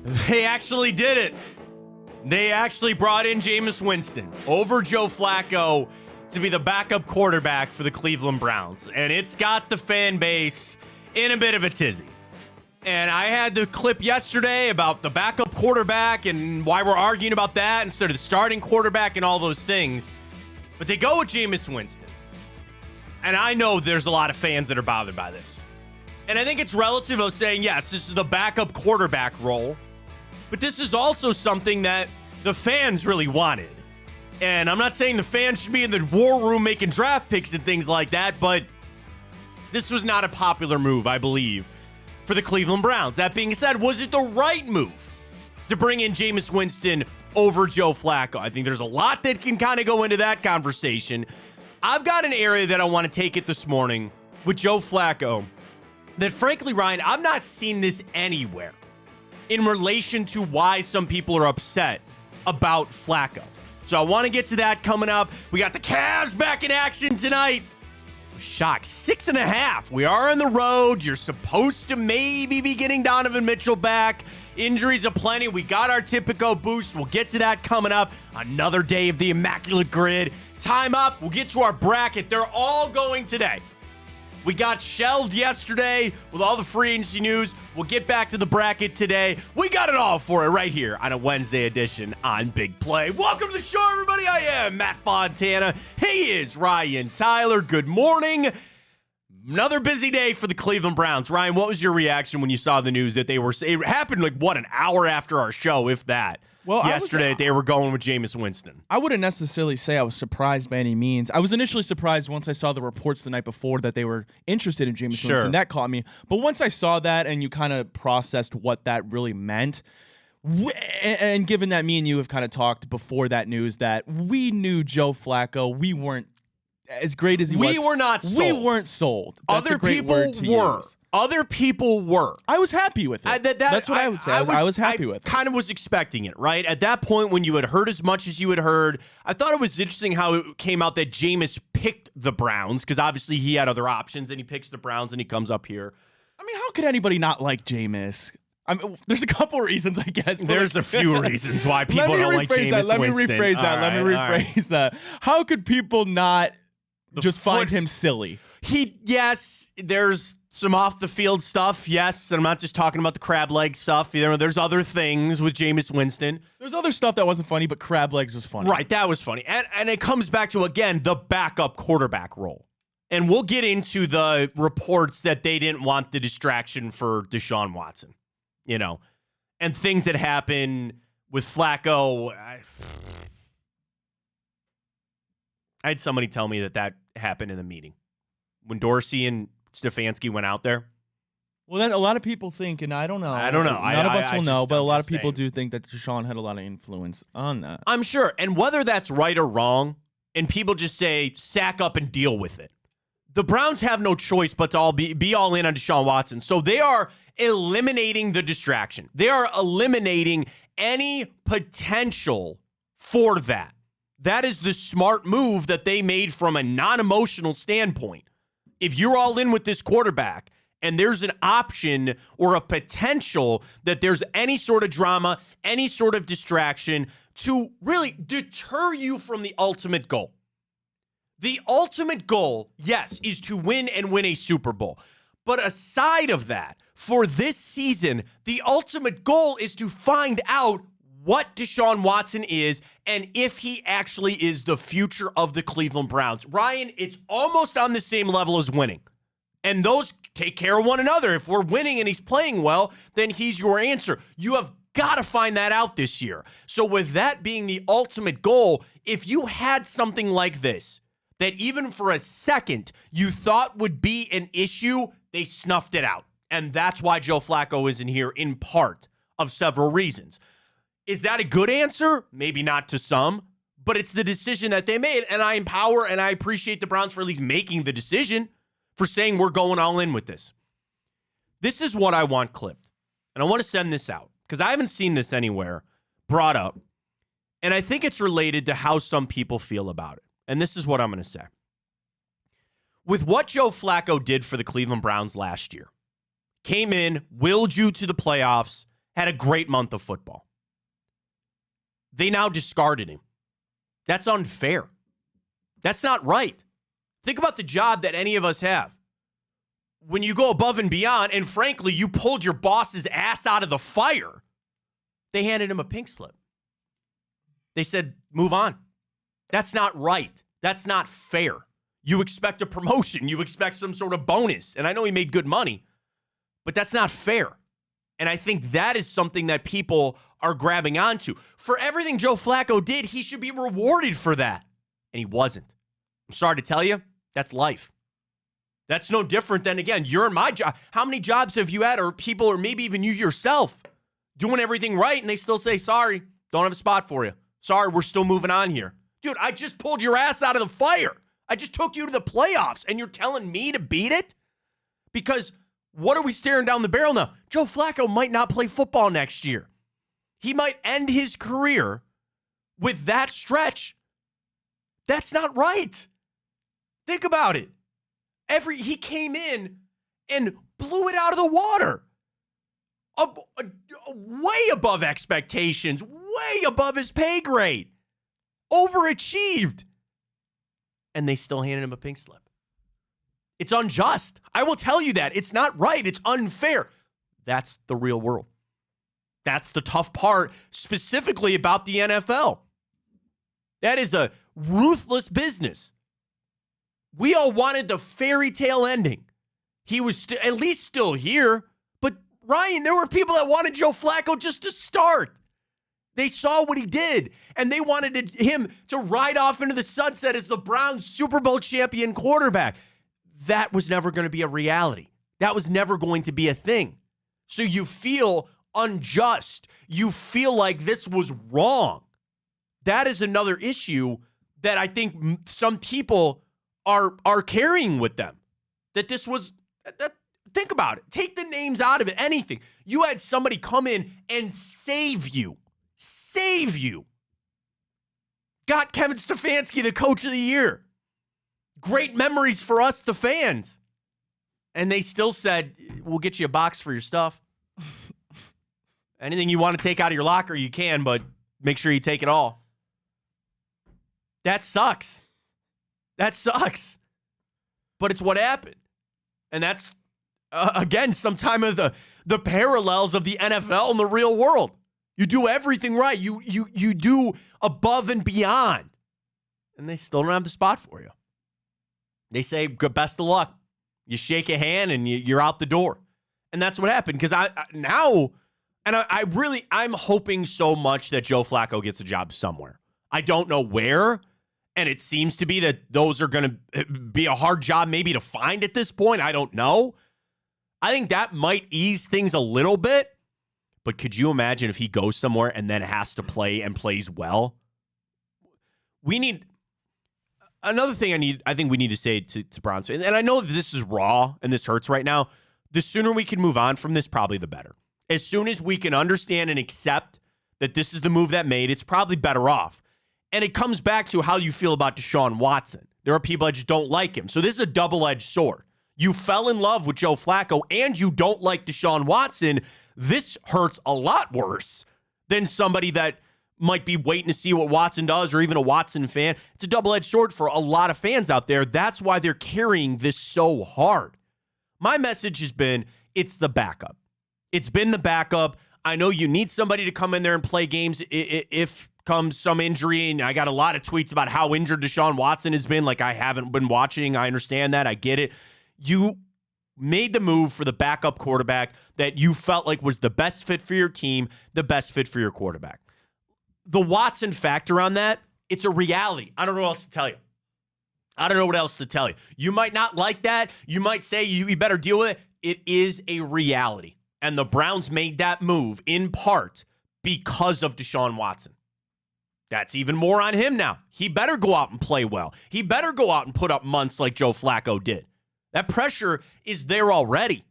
They actually did it. They actually brought in Jameis Winston over Joe Flacco to be the backup quarterback for the Cleveland Browns. And it's got the fan base in a bit of a tizzy. And I had the clip yesterday about the backup quarterback and why we're arguing about that instead of the starting quarterback and all those things. But they go with Jameis Winston. And I know there's a lot of fans that are bothered by this. And I think it's relative of saying, yes, this is the backup quarterback role. But this is also something that the fans really wanted. And I'm not saying the fans should be in the war room making draft picks and things like that, but this was not a popular move, I believe, for the Cleveland Browns. That being said, was it the right move to bring in Jameis Winston over Joe Flacco? I think there's a lot that can kind of go into that conversation. I've got an area that I want to take it this morning with Joe Flacco that, frankly, Ryan, I've not seen this anywhere in relation to why some people are upset about Flacco. So I want to get to that coming up. We got the Cavs back in action tonight. Shock, 6.5. We are on the road. You're supposed to maybe be getting Donovan Mitchell back. Injuries aplenty. We got our Typico boost. We'll get to that coming up. Another day of the Immaculate Grid. Time up. We'll get to our bracket. They're all going today. We got shelved yesterday with all the free agency news. We'll get back to the bracket today. We got it all for it right here on a Wednesday edition on Big Play. Welcome to the show, everybody. I am Matt Fontana. He is Ryan Tyler. Good morning. Another busy day for the Cleveland Browns. Ryan, what was your reaction when you saw the news that it happened an hour after our show, if that? Well, yesterday, they were going with Jameis Winston. I wouldn't necessarily say I was surprised by any means. I was initially surprised once I saw the reports the night before that they were interested in Jameis Winston. That caught me. But once I saw that and you kind of processed what that really meant, and given that me and you have kind of talked before that news that we knew Joe Flacco, we weren't as great as he was. We were not sold. We weren't sold. That's Other a great people word to were. use. Other people were. I was happy with it. That's what I would say. I was happy with it. Kind of was expecting it, right? At that point, when you had heard as much as you had heard, I thought it was interesting how it came out that Jameis picked the Browns, because obviously he had other options, and he picks the Browns, and he comes up here. I mean, how could anybody not like Jameis? I mean, there's a couple reasons, I guess. There's a few reasons why people don't like Jameis Winston. Let me rephrase that. How could people not just find him silly? Yes, there's some off the field stuff, yes, and I'm not just talking about the crab leg stuff. There's other things with Jameis Winston. There's other stuff that wasn't funny, but crab legs was funny. Right, that was funny. And it comes back to, again, the backup quarterback role. And we'll get into the reports that they didn't want the distraction for Deshaun Watson, and things that happen with Flacco. I had somebody tell me that happened in the meeting when Dorsey and Stefanski went out there. Well, then a lot of people think, and I don't know. None of us will know, but a lot of people do think that Deshaun had a lot of influence on that. I'm sure. And whether that's right or wrong, and people just say, sack up and deal with it. The Browns have no choice but to be all in on Deshaun Watson. So they are eliminating the distraction. They are eliminating any potential for that. That is the smart move that they made from a non-emotional standpoint. If you're all in with this quarterback and there's an option or a potential that there's any sort of drama, any sort of distraction to really deter you from the ultimate goal. The ultimate goal, yes, is to win and win a Super Bowl. But aside of that, for this season, the ultimate goal is to find out what Deshaun Watson is and if he actually is the future of the Cleveland Browns. Ryan, it's almost on the same level as winning. And those take care of one another. If we're winning and he's playing well, then he's your answer. You have got to find that out this year. So with that being the ultimate goal, if you had something like this, that even for a second you thought would be an issue, they snuffed it out. And that's why Joe Flacco isn't here, in part of several reasons. Is that a good answer? Maybe not to some, but it's the decision that they made, and I empower and I appreciate the Browns for at least making the decision, for saying we're going all in with this. This is what I want clipped, and I want to send this out, because I haven't seen this anywhere brought up, and I think it's related to how some people feel about it, and this is what I'm going to say. With what Joe Flacco did for the Cleveland Browns last year, came in, willed you to the playoffs, had a great month of football. They now discarded him. That's unfair. That's not right. Think about the job that any of us have. When you go above and beyond, and frankly, you pulled your boss's ass out of the fire, they handed him a pink slip. They said, move on. That's not right. That's not fair. You expect a promotion. You expect some sort of bonus. And I know he made good money, but that's not fair. And I think that is something that people are grabbing onto. For everything Joe Flacco did, he should be rewarded for that. And he wasn't. I'm sorry to tell you, that's life. That's no different than, again, you're in my job. How many jobs have you had, or people, or maybe even you yourself, doing everything right, and they still say, sorry, don't have a spot for you. Sorry, we're still moving on here. Dude, I just pulled your ass out of the fire. I just took you to the playoffs, and you're telling me to beat it? Because what are we staring down the barrel now? Joe Flacco might not play football next year. He might end his career with that stretch. That's not right. Think about it. He came in and blew it out of the water. Way above expectations, way above his pay grade. Overachieved. And they still handed him a pink slip. It's unjust. I will tell you that. It's not right. It's unfair. That's the real world. That's the tough part, specifically about the NFL. That is a ruthless business. We all wanted the fairy tale ending. He was at least still here. But, Ryan, there were people that wanted Joe Flacco just to start. They saw what he did, and they wanted him to ride off into the sunset as the Browns' Super Bowl champion quarterback. That was never going to be a reality. That was never going to be a thing. So you feel unjust. You feel like this was wrong. That is another issue that I think some people are carrying with them. That this was, think about it. Take the names out of it, anything. You had somebody come in and save you. Save you. Got Kevin Stefanski the coach of the year. Great memories for us, the fans. And they still said, we'll get you a box for your stuff. Anything you want to take out of your locker, you can, but make sure you take it all. That sucks. That sucks. But it's what happened. And that's, again, sometime of the parallels of the NFL and the real world. You do everything right. You do above and beyond. And they still don't have the spot for you. They say, best of luck. You shake a hand and you're out the door. And that's what happened. Because I'm hoping so much that Joe Flacco gets a job somewhere. I don't know where. And it seems to be that those are going to be a hard job maybe to find at this point. I don't know. I think that might ease things a little bit. But could you imagine if he goes somewhere and then has to play and plays well? We need another thing I think we need to say to Browns fans, and I know that this is raw and this hurts right now. The sooner we can move on from this, probably the better. As soon as we can understand and accept that this is the move that made, it's probably better off. And it comes back to how you feel about Deshaun Watson. There are people that just don't like him. So this is a double-edged sword. You fell in love with Joe Flacco and you don't like Deshaun Watson. This hurts a lot worse than somebody that might be waiting to see what Watson does or even a Watson fan. It's a double-edged sword for a lot of fans out there. That's why they're carrying this so hard. My message has been, it's the backup. It's been the backup. I know you need somebody to come in there and play games if comes some injury, and I got a lot of tweets about how injured Deshaun Watson has been. Like, I haven't been watching. I understand that. I get it. You made the move for the backup quarterback that you felt like was the best fit for your team, the best fit for your quarterback. The Watson factor on that, it's a reality. I don't know what else to tell you. I don't know what else to tell you. You might not like that. You might say you better deal with it. It is a reality. And the Browns made that move in part because of Deshaun Watson. That's even more on him now. He better go out and play well. He better go out and put up months like Joe Flacco did. That pressure is there already.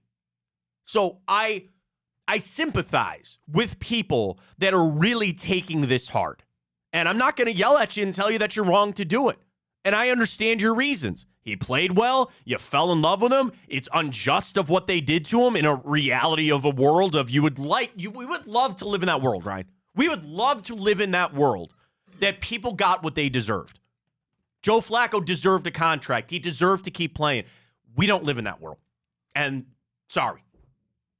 So I sympathize with people that are really taking this hard. And I'm not going to yell at you and tell you that you're wrong to do it. And I understand your reasons. He played well. You fell in love with him. It's unjust of what they did to him in a reality of a world of we would love to live in that world, right? We would love to live in that world that people got what they deserved. Joe Flacco deserved a contract. He deserved to keep playing. We don't live in that world. And sorry,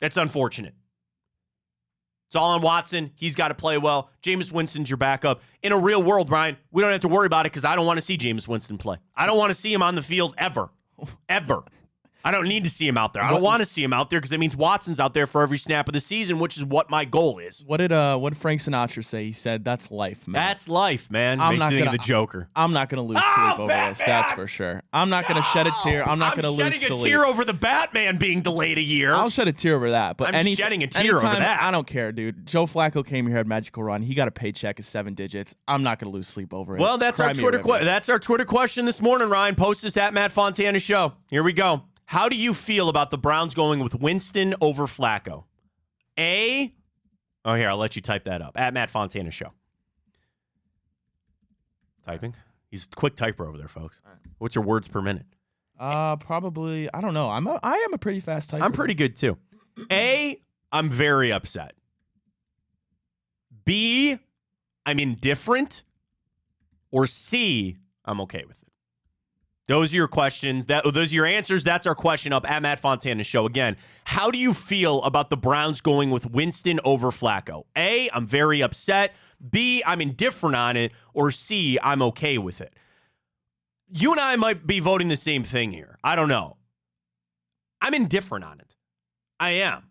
that's unfortunate. It's all on Watson. He's got to play well. Jameis Winston's your backup. In a real world, Brian, we don't have to worry about it because I don't want to see Jameis Winston play. I don't want to see him on the field ever. Ever. I don't need to see him out there. I don't want to see him out there because it means Watson's out there for every snap of the season, which is what my goal is. What did Frank Sinatra say? He said, "That's life, man." That's life, man. Makes you think of the Joker. I'm not going to lose sleep over this. That's for sure. I'm not going to shed a tear. I'm not going to lose sleep. I'm shedding a tear over the Batman being delayed a year. I'll shed a tear over that. But I'm shedding a tear over that. I don't care, dude. Joe Flacco came here, had a magical run. He got a paycheck of 7 digits. I'm not going to lose sleep over it. Well, that's our Twitter question this morning, Ryan. Post this at Matt Fontana Show. Here we go. How do you feel about the Browns going with Winston over Flacco? Here, I'll let you type that up. At Matt Fontana Show. Typing? He's a quick typer over there, folks. What's your words per minute? Probably, I don't know. I am a pretty fast typer. I'm pretty good, too. I'm very upset. B, I'm indifferent. Or C, I'm okay with it. Those are your questions. Those are your answers. That's our question up at Matt Fontana Show. Again, how do you feel about the Browns going with Winston over Flacco? A, I'm very upset. B, I'm indifferent on it. Or C, I'm okay with it. You and I might be voting the same thing here. I don't know. I'm indifferent on it. I am.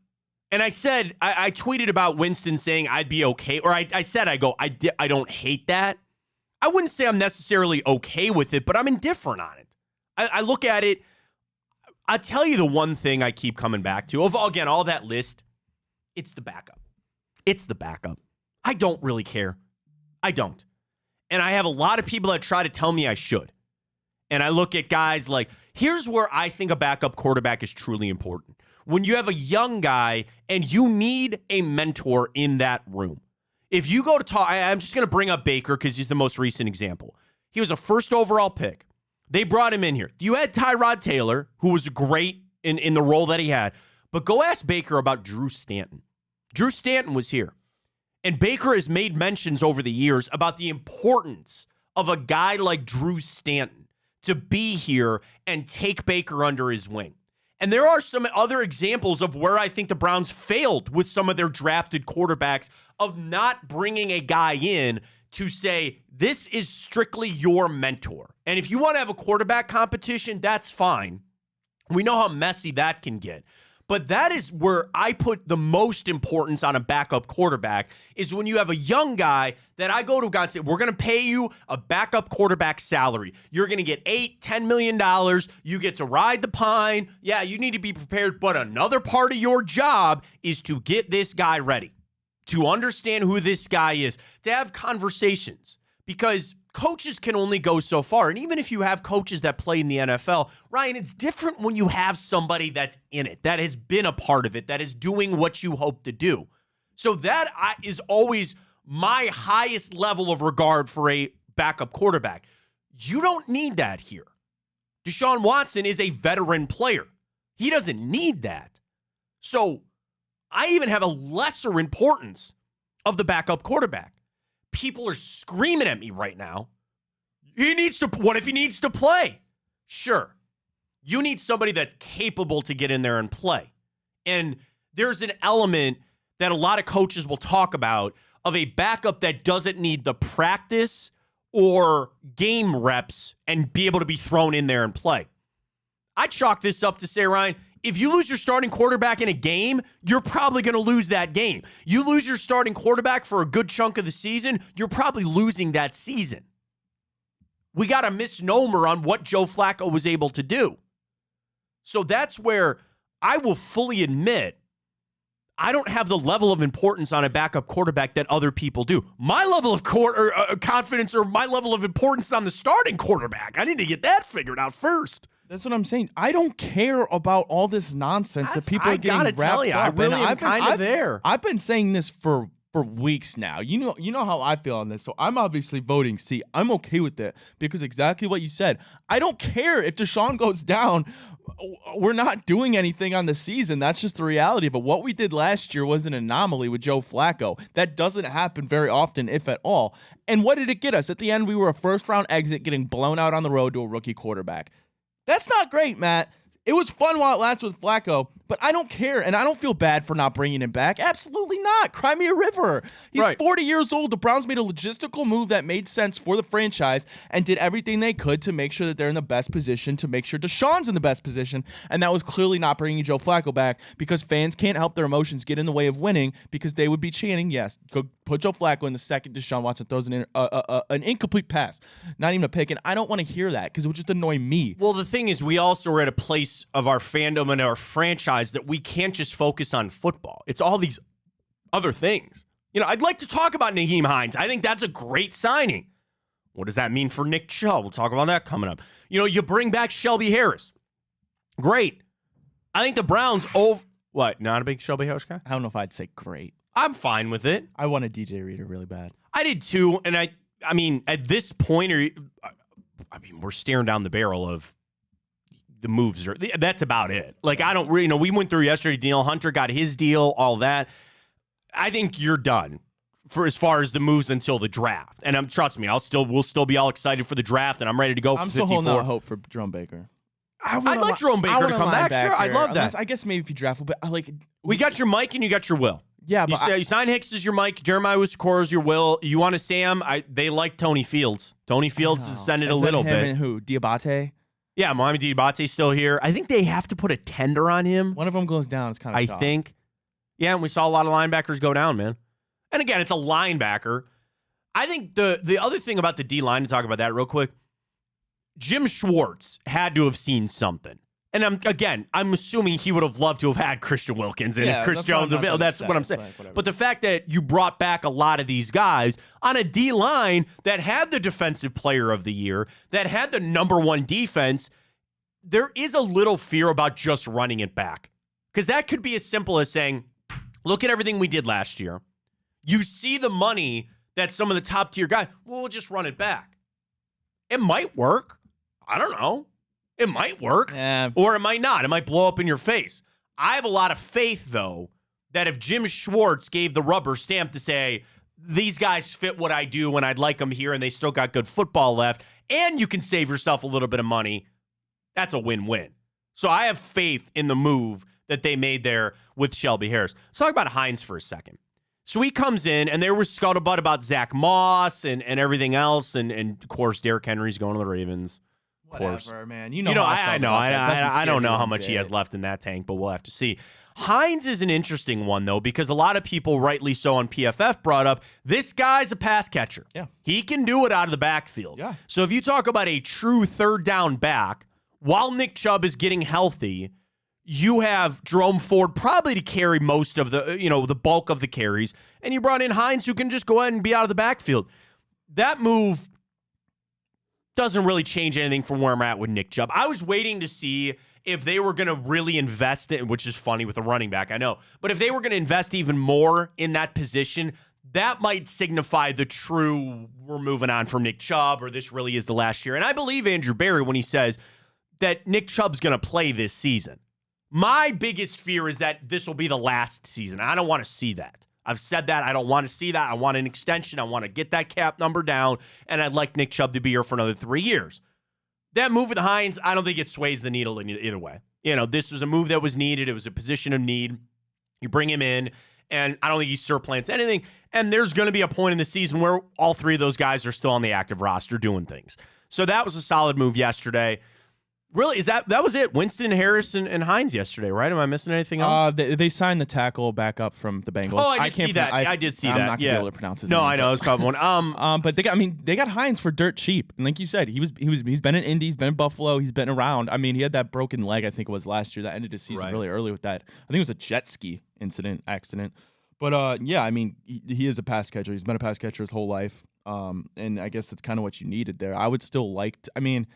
And I said, I tweeted about Winston saying I'd be okay. Or I said, I don't hate that. I wouldn't say I'm necessarily okay with it, but I'm indifferent on it. I look at it. I'll tell you the one thing I keep coming back to. Again, all that list, it's the backup. It's the backup. I don't really care. I don't. And I have a lot of people that try to tell me I should. And I look at guys like, here's where I think a backup quarterback is truly important. When you have a young guy and you need a mentor in that room. If you go to talk, I'm just going to bring up Baker because he's the most recent example. He was a first overall pick. They brought him in here. You had Tyrod Taylor, who was great in the role that he had. But go ask Baker about Drew Stanton. Drew Stanton was here. And Baker has made mentions over the years about the importance of a guy like Drew Stanton to be here and take Baker under his wing. And there are some other examples of where I think the Browns failed with some of their drafted quarterbacks of not bringing a guy in to say, this is strictly your mentor. And if you want to have a quarterback competition, that's fine. We know how messy that can get. But that is where I put the most importance on a backup quarterback is when you have a young guy that I go to God and say, we're going to pay you a backup quarterback salary. You're going to get $8-10 million. You get to ride the pine. Yeah, you need to be prepared. But another part of your job is to get this guy ready, to understand who this guy is, to have conversations. Because coaches can only go so far. And even if you have coaches that play in the NFL, Ryan, it's different when you have somebody that's in it, that has been a part of it, that is doing what you hope to do. So that is always my highest level of regard for a backup quarterback. You don't need that here. Deshaun Watson is a veteran player. He doesn't need that. So I even have a lesser importance of the backup quarterback. People are screaming at me right now. What if he needs to play? Sure. You need somebody that's capable to get in there and play. And there's an element that a lot of coaches will talk about of a backup that doesn't need the practice or game reps and be able to be thrown in there and play. I chalk this up to say, Ryan, if you lose your starting quarterback in a game, you're probably going to lose that game. You lose your starting quarterback for a good chunk of the season, you're probably losing that season. We got a misnomer on what Joe Flacco was able to do. So that's where I will fully admit I don't have the level of importance on a backup quarterback that other people do. My level of confidence or my level of importance on the starting quarterback. I need to get that figured out first. That's what I'm saying. I don't care about all this nonsense that people are getting wrapped up. I really am kind of there. I've been saying this for for weeks now. You know how I feel on this. So I'm obviously voting C. I'm okay with it because exactly what you said. I don't care if Deshaun goes down. We're not doing anything on the season. That's just the reality of it. What we did last year was an anomaly with Joe Flacco. That doesn't happen very often, if at all. And what did it get us? At the end, we were a first-round exit getting blown out on the road to a rookie quarterback. That's not great, Matt. It was fun while it lasted with Flacco, but I don't care, and I don't feel bad for not bringing him back. Absolutely not. Cry me a river. He's 40 years old. The Browns made a logistical move that made sense for the franchise and did everything they could to make sure that they're in the best position, to make sure Deshaun's in the best position, and that was clearly not bringing Joe Flacco back because fans can't help their emotions get in the way of winning because they would be chanting, yes, go put Joe Flacco in the second Deshaun Watson throws an incomplete pass, not even a pick, and I don't want to hear that because it would just annoy me. Well, the thing is, we also are at a place of our fandom and our franchise that we can't just focus on football. It's all these other things. I'd like to talk about Nyheim Hines. I think that's a great signing. What does that mean for Nick Chubb? We'll talk about that coming up. You bring back Shelby Harris. Great. I think the Browns what? Not a big Shelby Harris guy? I don't know if I'd say great. I'm fine with it. I wanted DJ Reader really bad. I did too, and I mean, at this point, we're staring down the barrel of the moves. That's about it. Like, I don't really know. We went through yesterday. Danielle Hunter got his deal, all that. I think you're done for as far as the moves until the draft. And trust me, we'll still be all excited for the draft, and I'm ready to go. I'm for still 54. holding out hope for Jerome Baker. I'd like Jerome Baker to come back. Sure, I'd love that. I guess maybe if you draft, but we got your Mike and you got your Will. Yeah, but you sign Hicks as your Mike, Jeremiah Wiscor as your Will. You want a Sam? They like Tony Fields. Tony Fields has ascended a little bit. And who? Diabate? Yeah, Mohamed Diabate's still here. I think they have to put a tender on him. One of them goes down. It's kind of I think. Yeah, and we saw a lot of linebackers go down, man. And again, it's a linebacker. I think the other thing about the D-line, to talk about that real quick, Jim Schwartz had to have seen something. And I'm assuming he would have loved to have had Christian Wilkins and Chris Jones available. That's what I'm saying. But the fact that you brought back a lot of these guys on a D-line that had the defensive player of the year, that had the number one defense, there is a little fear about just running it back. Because that could be as simple as saying, look at everything we did last year. You see the money that some of the top tier guys, well, we'll just run it back. It might work. I don't know. It might work, or it might not. It might blow up in your face. I have a lot of faith, though, that if Jim Schwartz gave the rubber stamp to say, these guys fit what I do and I'd like them here and they still got good football left, and you can save yourself a little bit of money, that's a win-win. So I have faith in the move that they made there with Shelby Harris. Let's talk about Hines for a second. So he comes in, and there was scuttlebutt about Zach Moss and everything else, and of course, Derrick Henry's going to the Ravens. Whatever, man. I don't know how much he has left in that tank, but we'll have to see. Hines is an interesting one, though, because a lot of people, rightly so on PFF, brought up, this guy's a pass catcher. Yeah. He can do it out of the backfield. Yeah. So if you talk about a true third down back, while Nick Chubb is getting healthy, you have Jerome Ford probably to carry most of the bulk of the carries, and you brought in Hines who can just go ahead and be out of the backfield. That move doesn't really change anything from where I'm at with Nick Chubb. I was waiting to see if they were going to really invest in, which is funny with a running back, I know, but if they were going to invest even more in that position, that might signify the true we're moving on from Nick Chubb, or this really is the last year. And I believe Andrew Berry when he says that Nick Chubb's going to play this season. My biggest fear is that this will be the last season. I don't want to see that. I've said that. I don't want to see that. I want an extension. I want to get that cap number down, and I'd like Nick Chubb to be here for another 3 years. That move with Hines, I don't think it sways the needle in either way. This was a move that was needed. It was a position of need. You bring him in, and I don't think he surplants anything. And there's going to be a point in the season where all three of those guys are still on the active roster doing things. So that was a solid move yesterday. Really, that was it? Winston, Harris, and Hines yesterday, right? Am I missing anything else? They signed the tackle back up from the Bengals. Oh, I did see that. I did see that. I'm not gonna be able to pronounce his name. No, I know it's a tough one. But they got Hines for dirt cheap, and like you said, he's been in Indy, he's been in Buffalo, he's been around. I mean, he had that broken leg, I think it was last year, that ended his season really early with that. I think it was a jet ski accident. But yeah, I mean, he is a pass catcher. He's been a pass catcher his whole life. And I guess that's kind of what you needed there. I would still like to, I mean,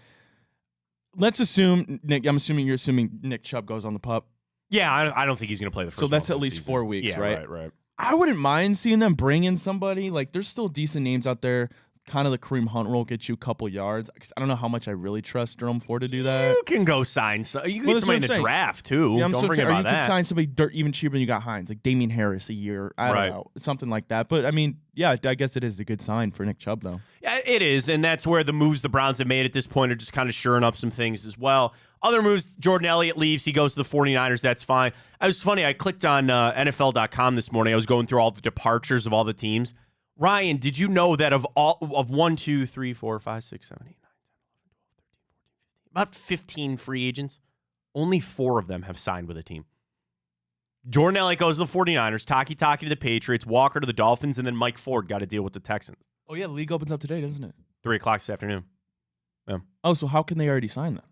let's assume, Nick, you're assuming Nick Chubb goes on the PUP. Yeah, I don't think he's going to play the first. So that's at least 4 weeks, right? Right. I wouldn't mind seeing them bring in somebody. Like, there's still decent names out there. Kind of the Kareem Hunt role, get you a couple yards. I don't know how much I really trust Jerome Ford to do that. You can go sign you can get somebody in the draft too. Yeah, don't forget about that. You could sign somebody even cheaper than you got Hines, like Damian Harris a year. I don't know, something like that. But I mean, yeah, I guess it is a good sign for Nick Chubb, though. Yeah, it is, and that's where the moves the Browns have made at this point are just kind of shoring up some things as well. Other moves, Jordan Elliott leaves. He goes to the 49ers. That's fine. It was funny. I clicked on NFL.com this morning. I was going through all the departures of all the teams. Ryan, did you know that of 1, 2, 3, 4, 5, 6, 7, 8, 9, 10, 11, 12, 13, 14, 15, about 15 free agents, only 4 of them have signed with a team. Jordan Elliott goes to the 49ers, Taki to the Patriots, Walker to the Dolphins, and then Mike Ford got to deal with the Texans. Oh, yeah, the league opens up today, doesn't it? 3 o'clock this afternoon. Yeah. Oh, so how can they already sign them?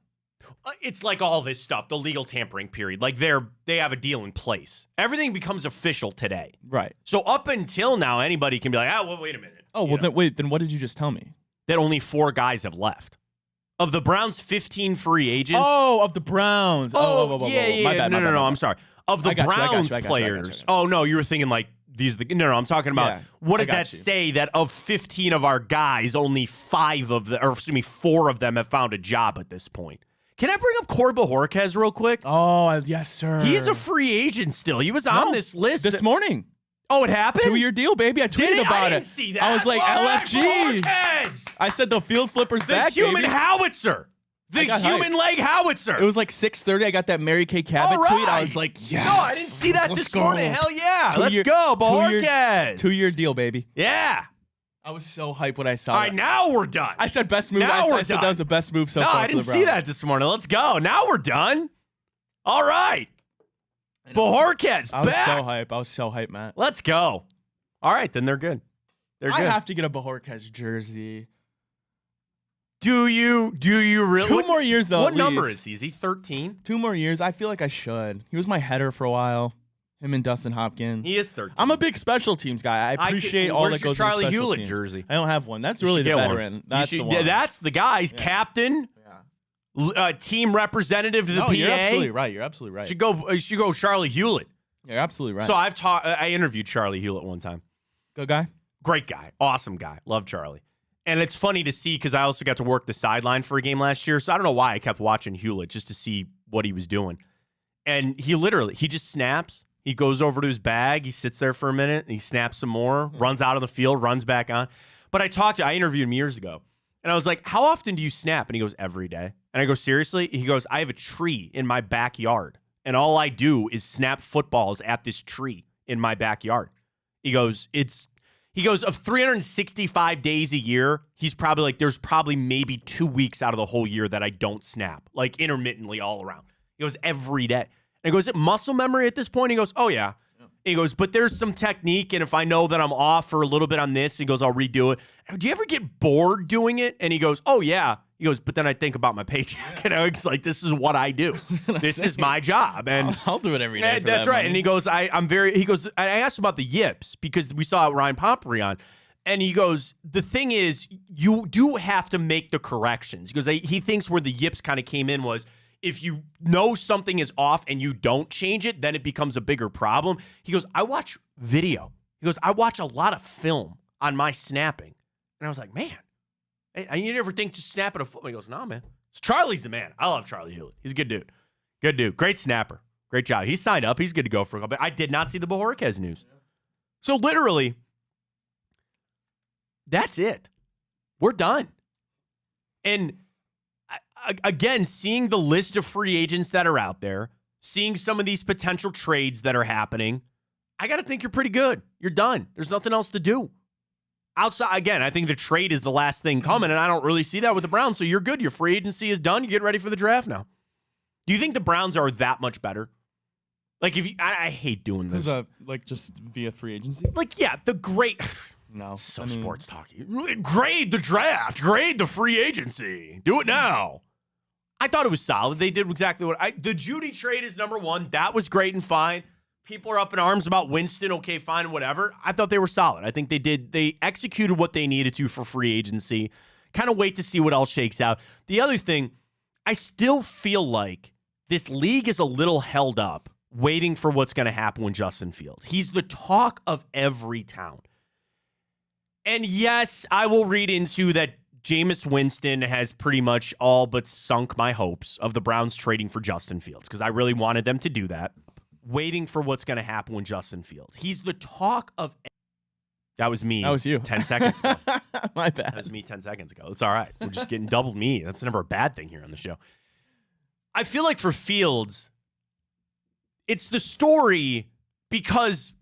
It's like all this stuff, the legal tampering period. Like they have a deal in place. Everything becomes official today. Right. So up until now, anybody can be like, well, wait a minute. Oh, well, then what did you just tell me? That only 4 guys have left. Of the Browns' 15 free agents. Oh, of the Browns. Yeah. My bad, no, I'm sorry. Of the Browns players. Oh, no, you were thinking like these. No, I'm talking about what does that say that of 15 of our guys, only 4 of them have found a job at this point. Can I bring up Corey Bojorquez real quick? Oh, yes, sir. He's a free agent still. He was on this list. This morning. Oh, it happened? 2-year deal, baby. I tweeted about it. I didn't see that. I was like, LFG. Bojorquez! I said the field flipper's back, The human baby. howitzer. The human leg howitzer. It was like 6:30. I got that Mary Kay Cabot tweet. I was like, yes. No, I didn't see that this morning. Hell yeah. Let's go, Bojorquez. 2-year deal, baby. Yeah. I was so hyped when I saw that. All right, now we're done. I said best move. I said that was the best move so far. No, I didn't see that this morning. Let's go. Now we're done. All right. Bojorquez, I was so hyped, Matt. Let's go. All right, then they're good. I have to get a Bojorquez jersey. Do you really? 2 more years, though. What number is he? Is he 13? 2 more years. I feel like I should. He was my header for a while. Him and Dustin Hopkins. He is 13. I'm a big special teams guy. I appreciate all that goes into special teams. Where's your Charlie Hewlett jersey? I don't have one. That's really the veteran. That's the one. That's the guy's captain, team representative to the PA. You're absolutely right. You're absolutely right. Should go Charlie Hewlett. You're absolutely right. So I interviewed Charlie Hewlett one time. Good guy? Great guy. Awesome guy. Love Charlie. And it's funny to see because I also got to work the sideline for a game last year. So I don't know why I kept watching Hewlett just to see what he was doing. And he just snaps. He goes over to his bag. He sits there for a minute. And he snaps some more, runs out of the field, runs back on. But I interviewed him years ago. And I was like, how often do you snap? And he goes, every day. And I go, seriously? He goes, I have a tree in my backyard. And all I do is snap footballs at this tree in my backyard. He goes, of 365 days a year, he's probably like, there's probably maybe 2 weeks out of the whole year that I don't snap, like intermittently all around. He goes, every day. And he goes, is it muscle memory at this point? He goes, oh, yeah. He goes, but there's some technique, and if I know that I'm off for a little bit on this, he goes, I'll redo it. Do you ever get bored doing it? And he goes, oh, yeah. He goes, but then I think about my paycheck. And I was like, this is what I do. This is my job. And I'll do it every day. That's right. And he goes, I asked him about the yips because we saw Ryan Pompery on. And he goes, the thing is, you do have to make the corrections. He goes, he thinks where the yips kind of came in was, if you know something is off and you don't change it, then it becomes a bigger problem. He goes, I watch video. He goes, I watch a lot of film on my snapping. And I was like, man, you never think just snapping a football. He goes, nah, man. Charlie's the man. I love Charlie Hewlett. He's a good dude. Good dude. Great snapper. Great job. He signed up. He's good to go for a couple. I did not see the Bojorquez news. So literally, that's it. We're done. And again, seeing the list of free agents that are out there, seeing some of these potential trades that are happening, I got to think you're pretty good. You're done. There's nothing else to do. Outside, again, I think the trade is the last thing coming, and I don't really see that with the Browns, so you're good. Your free agency is done. You get ready for the draft now. Do you think the Browns are that much better? Like, I hate doing this. Like, just via free agency? Like, yeah, the great... No. Sports talky. Grade the draft. Grade the free agency. Do it now. I thought it was solid. They did exactly the Judy trade is number one. That was great and fine. People are up in arms about Winston. Okay, fine, whatever. I thought they were solid. I think they executed what they needed to for free agency. Kind of wait to see what else shakes out. The other thing, I still feel like this league is a little held up waiting for what's going to happen with Justin Fields. He's the talk of every town. And yes, I will read into that Jameis Winston has pretty much all but sunk my hopes of the Browns trading for Justin Fields because I really wanted them to do that. Waiting for what's going to happen with Justin Fields. He's the talk of... That was me. That was you. 10 seconds ago. My bad. That was me 10 seconds ago. It's all right. We're just getting double me. That's never a bad thing here on the show. I feel like for Fields, it's the story because,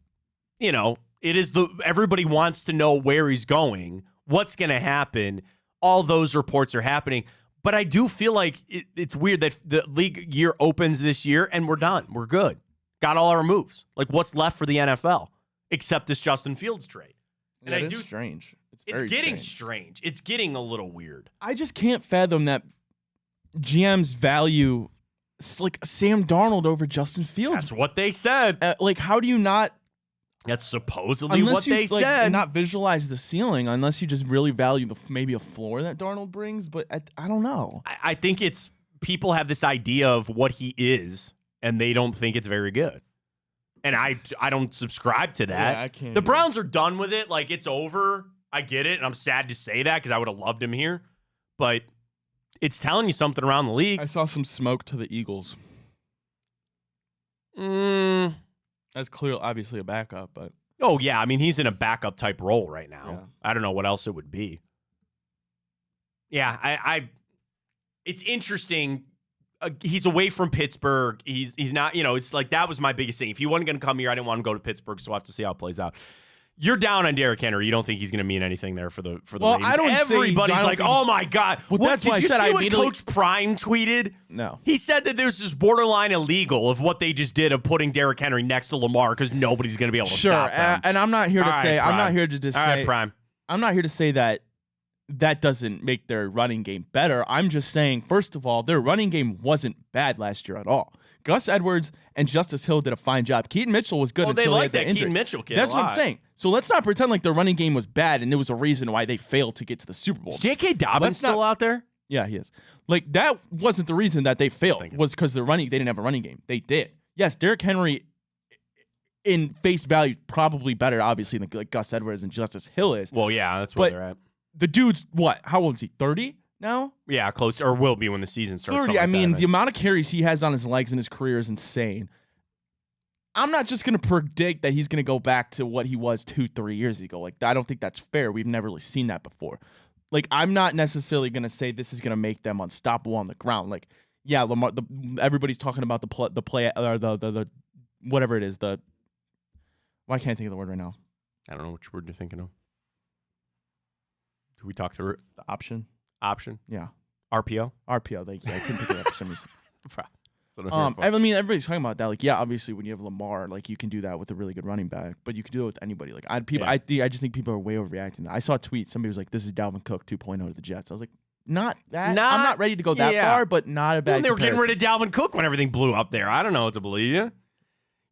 you know, it is everybody wants to know where he's going, what's going to happen. All those reports are happening. But I do feel like it's weird that the league year opens this year and we're done. We're good. Got all our moves. Like, what's left for the NFL except this Justin Fields trade? And that is strange. It's getting strange. It's getting a little weird. I just can't fathom that GMs value like Sam Darnold over Justin Fields. That's what they said. Like, how do you not? That's supposedly what they said. Not visualize the ceiling unless you just really value maybe a floor that Darnold brings. But I don't know. I think it's people have this idea of what he is, and they don't think it's very good. And I don't subscribe to that. Yeah, I can't. The Browns are done with it. Like, it's over. I get it, and I'm sad to say that because I would have loved him here. But it's telling you something around the league. I saw some smoke to the Eagles. That's clearly, obviously, a backup, but... Oh, yeah. I mean, he's in a backup type role right now. Yeah. I don't know what else it would be. Yeah, it's interesting. He's away from Pittsburgh. He's not, you know, it's like that was my biggest thing. If he wasn't going to come here, I didn't want to go to Pittsburgh, so we'll have to see how it plays out. You're down on Derrick Henry. You don't think he's going to mean anything there for the Ravens. I don't. Everybody's like, "Oh my god!" Well, that's why I said did you see what Coach Prime tweeted? No. He said that there's this borderline illegal of what they just did of putting Derrick Henry next to Lamar because nobody's going to be able to stop them. And I'm not here to say. Prime. I'm not here to just All say. right, Prime. I'm not here to say that doesn't make their running game better. I'm just saying, first of all, their running game wasn't bad last year at all. Gus Edwards and Justice Hill did a fine job. Keaton Mitchell was good until he had the injury. Keaton Mitchell kid. That's what I'm saying. So let's not pretend like their running game was bad and it was a reason why they failed to get to the Super Bowl. Is J.K. Dobbins still out there? Yeah, he is. Like, that wasn't the reason that they failed. Was because they didn't have a running game. They did. Yes, Derrick Henry, in face value, probably better, obviously, than like Gus Edwards and Justice Hill is. Well, yeah, that's where they're at. The dude's what? How old is he? 30 now? Yeah, close, or will be when the season starts. 30. I mean, the amount of carries he has on his legs in his career is insane. I'm not just going to predict that he's going to go back to what he was 2-3 years ago. Like, I don't think that's fair. We've never really seen that before. Like, I'm not necessarily going to say this is going to make them unstoppable on the ground. Like, yeah, Lamar. Everybody's talking about the play or the whatever it is. Why can't I think of the word right now? I don't know which word you're thinking of. Did we talk through it? The option. Yeah. RPO. Thank you. I couldn't think of that for some reason. I mean, everybody's talking about that. Like, yeah, obviously, when you have Lamar, like, you can do that with a really good running back, but you can do it with anybody. Like, I just think people are way overreacting. I saw a tweet. Somebody was like, "This is Dalvin Cook 2.0 to the Jets." I was like, "Not that. I'm not ready to go that far, but not a bad." Well, they were getting rid of Dalvin Cook when everything blew up there. I don't know what to believe you.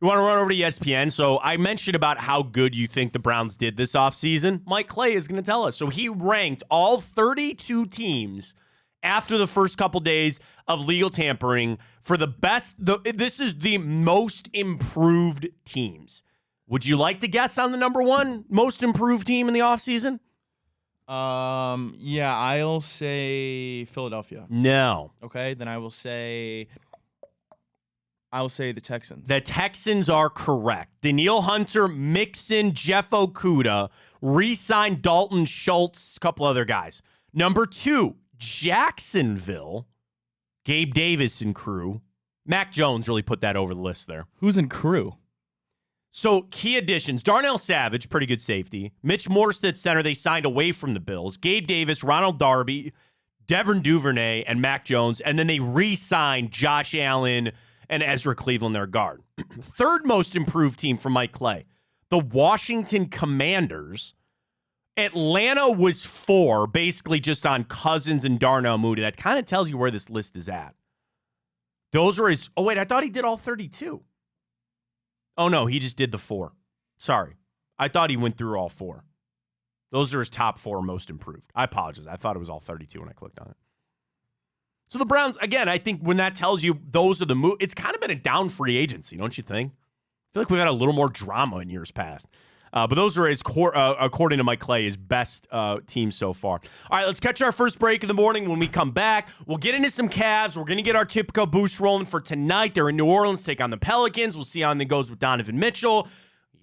You want to run over to ESPN? So I mentioned about how good you think the Browns did this offseason. Mike Clay is going to tell us. So he ranked all 32 teams after the first couple days of legal tampering for the best. This is the most improved teams. Would you like to guess on the number one most improved team in the offseason? Yeah, I'll say Philadelphia. No. Okay, then I will say the Texans. The Texans are correct. Danielle Hunter, Mixon, Jeff Okudah, re-signed Dalton Schultz, a couple other guys. Number two, Jacksonville, Gabe Davis and crew. Mac Jones really put that over the list there. Who's in crew? So key additions, Darnell Savage, pretty good safety. Mitch Morstead, center, they signed away from the Bills. Gabe Davis, Ronald Darby, Devin Duvernay, and Mac Jones. And then they re-signed Josh Allen and Ezra Cleveland, their guard. Third most improved team for Mike Clay, the Washington Commanders. Atlanta was 4, basically just on Cousins and Darnell Mooney. That kind of tells you where this list is at. Those are his... Oh, wait, I thought he did all 32. Oh, no, he just did the 4. Sorry. I thought he went through all 4. Those are his top 4 most improved. I apologize. I thought it was all 32 when I clicked on it. So the Browns, again, I think when that tells you those are the moves, it's kind of been a down free agency, don't you think? I feel like we've had a little more drama in years past. But those are, according to Mike Clay, his best teams so far. All right, let's catch our first break in the morning. When we come back, we'll get into some Cavs. We're going to get our typical boost rolling for tonight. They're in New Orleans, take on the Pelicans. We'll see how it goes with Donovan Mitchell.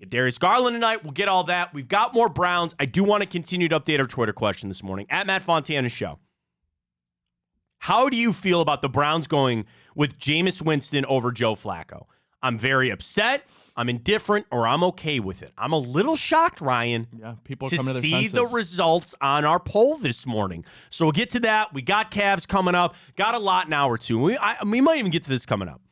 Darius Garland tonight. We'll get all that. We've got more Browns. I do want to continue to update our Twitter question this morning, at Matt Fontana Show. How do you feel about the Browns going with Jameis Winston over Joe Flacco? I'm very upset, I'm indifferent, or I'm okay with it. I'm a little shocked, Ryan, people are to coming to their see senses. the results on our poll this morning. So we'll get to that. We got Cavs coming up. Got a lot in hour two. We might even get to this coming up.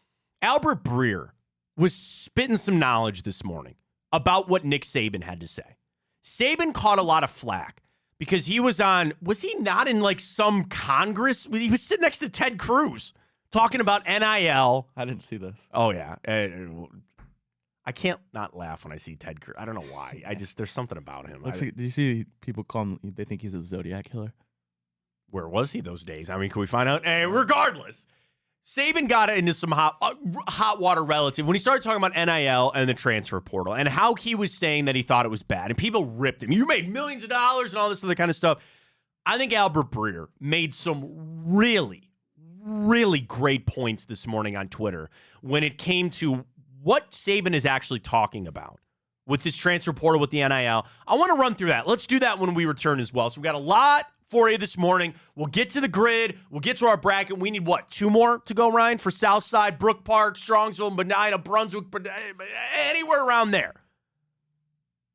Albert Breer was spitting some knowledge this morning about what Nick Saban had to say. Saban caught a lot of flack because he was he not in like some Congress? He was sitting next to Ted Cruz talking about NIL. I didn't see this. Oh, yeah. I can't not laugh when I see Ted Cruz. I don't know why. There's something about him. Did you see people call him, they think he's a Zodiac killer? Where was he those days? I mean, can we find out? Hey, regardless. Saban got into some hot water relative when he started talking about NIL and the transfer portal and how he was saying that he thought it was bad. And people ripped him. You made millions of dollars and all this other kind of stuff. I think Albert Breer made some really, really great points this morning on Twitter when it came to what Saban is actually talking about with his transfer portal with the NIL. I want to run through that. Let's do that when we return as well. So we got a lot for you this morning. We'll get to the grid. We'll get to our bracket. We need, what, 2 more to go, Ryan, for Southside, Brook Park, Strongsville, Medina, Brunswick, anywhere around there.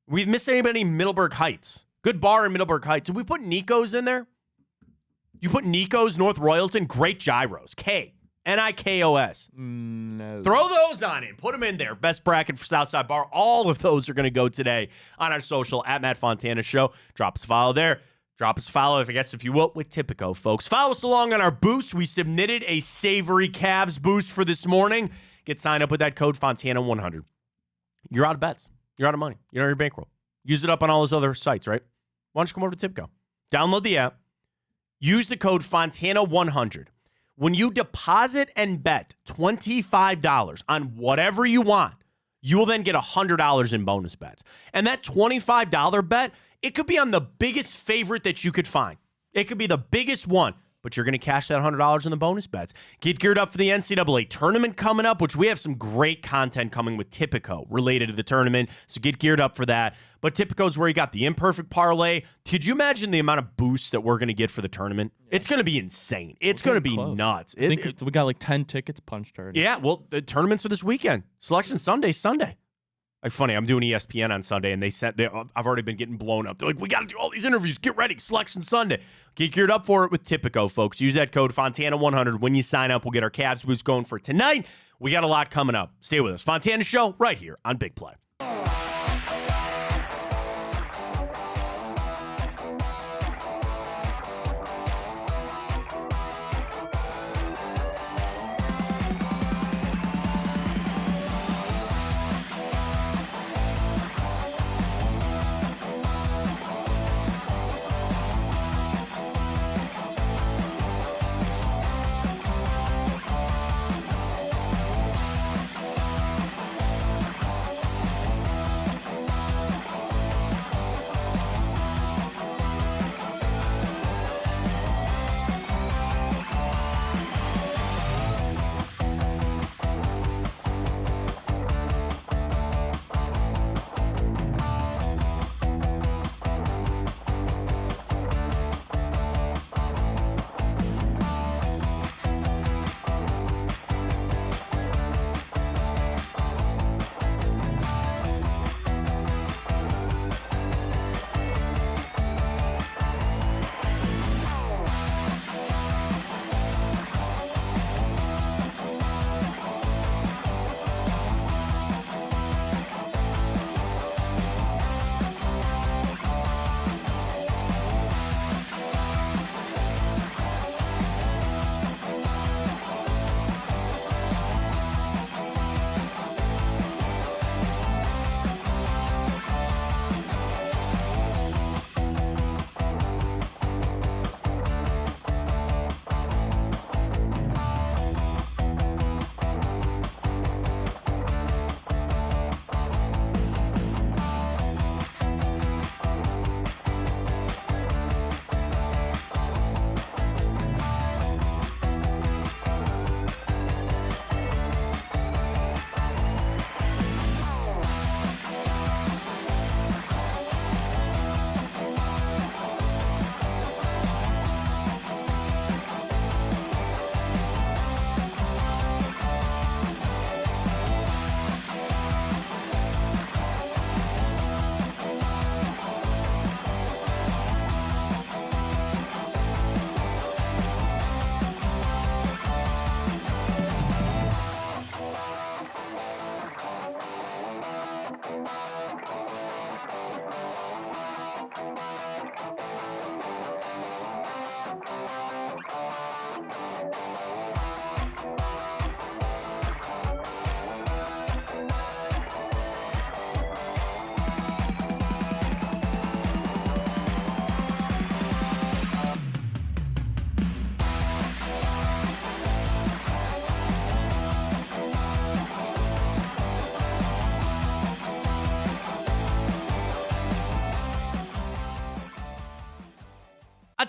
We've missed anybody in Middleburg Heights. Good bar in Middleburg Heights. Did we put Nico's in there? You put Nico's, North Royalton, great gyros. Nikos. No. Throw those on in. Put them in there. Best bracket for Southside Bar. All of those are going to go today on our social at Matt Fontana Show. Drop us a follow there. Drop us a follow, if you will, with Tipico, folks. Follow us along on our boost. We submitted a savory Cavs boost for this morning. Get signed up with that code Fontana100. You're out of bets. You're out of money. You're on your bankroll. Use it up on all those other sites, right? Why don't you come over to Tipico? Download the app. Use the code Fontana100. When you deposit and bet $25 on whatever you want, you will then get $100 in bonus bets. And that $25 bet, it could be on the biggest favorite that you could find. It could be the biggest one, but you're going to cash that $100 in the bonus bets. Get geared up for the NCAA tournament coming up, which we have some great content coming with Tipico related to the tournament, so get geared up for that. But Tipico is where you got the imperfect parlay. Could you imagine the amount of boosts that we're going to get for the tournament? Yeah. It's going to be insane. It's going to be nuts. I think we got like 10 tickets punched already. Yeah, well, the tournaments are this weekend. Selection Sunday. Like, funny, I'm doing ESPN on Sunday, and I've already been getting blown up. They're like, we got to do all these interviews. Get ready. Selection Sunday. Get geared up for it with Tipico, folks. Use that code Fontana100 when you sign up. We'll get our Cavs boost going for tonight. We got a lot coming up. Stay with us. Fontana Show right here on Big Play.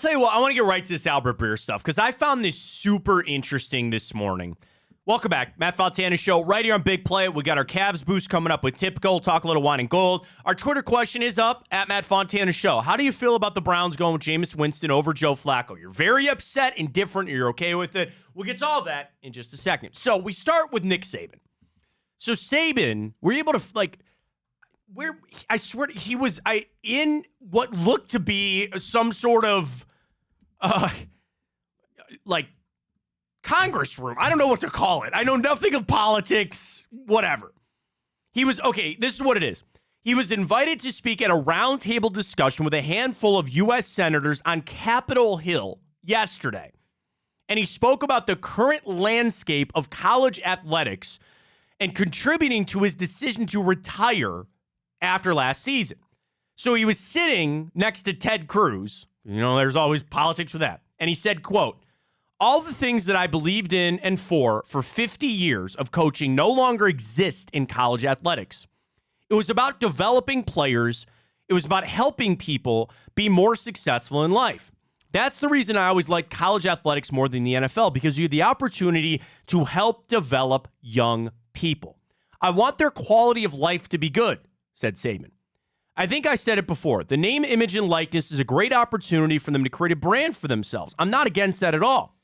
tell you what, I want to get right to this Albert Breer stuff because I found this super interesting this morning. Welcome back. Matt Fontana Show right here on Big Play. We got our Cavs boost coming up with Typical. We'll talk a little wine and gold. Our Twitter question is up at Matt Fontana Show. How do you feel about the Browns going with Jameis Winston over Joe Flacco? You're very upset, indifferent. You're okay with it. We'll get to all that in just a second. So we start with Nick Saban. So Saban, we're able to, I swear he was in what looked to be some sort of, Congress room. I don't know what to call it. I know nothing of politics, whatever. This is what it is. He was invited to speak at a roundtable discussion with a handful of U.S. senators on Capitol Hill yesterday. And he spoke about the current landscape of college athletics and contributing to his decision to retire after last season. So he was sitting next to Ted Cruz. There's always politics with that. And he said, quote, "All the things that I believed in and for 50 years of coaching no longer exist in college athletics. It was about developing players. It was about helping people be more successful in life. That's the reason I always liked college athletics more than the NFL, because you have the opportunity to help develop young people. I want their quality of life to be good," said Saban. "I think I said it before. The name, image, and likeness is a great opportunity for them to create a brand for themselves. I'm not against that at all.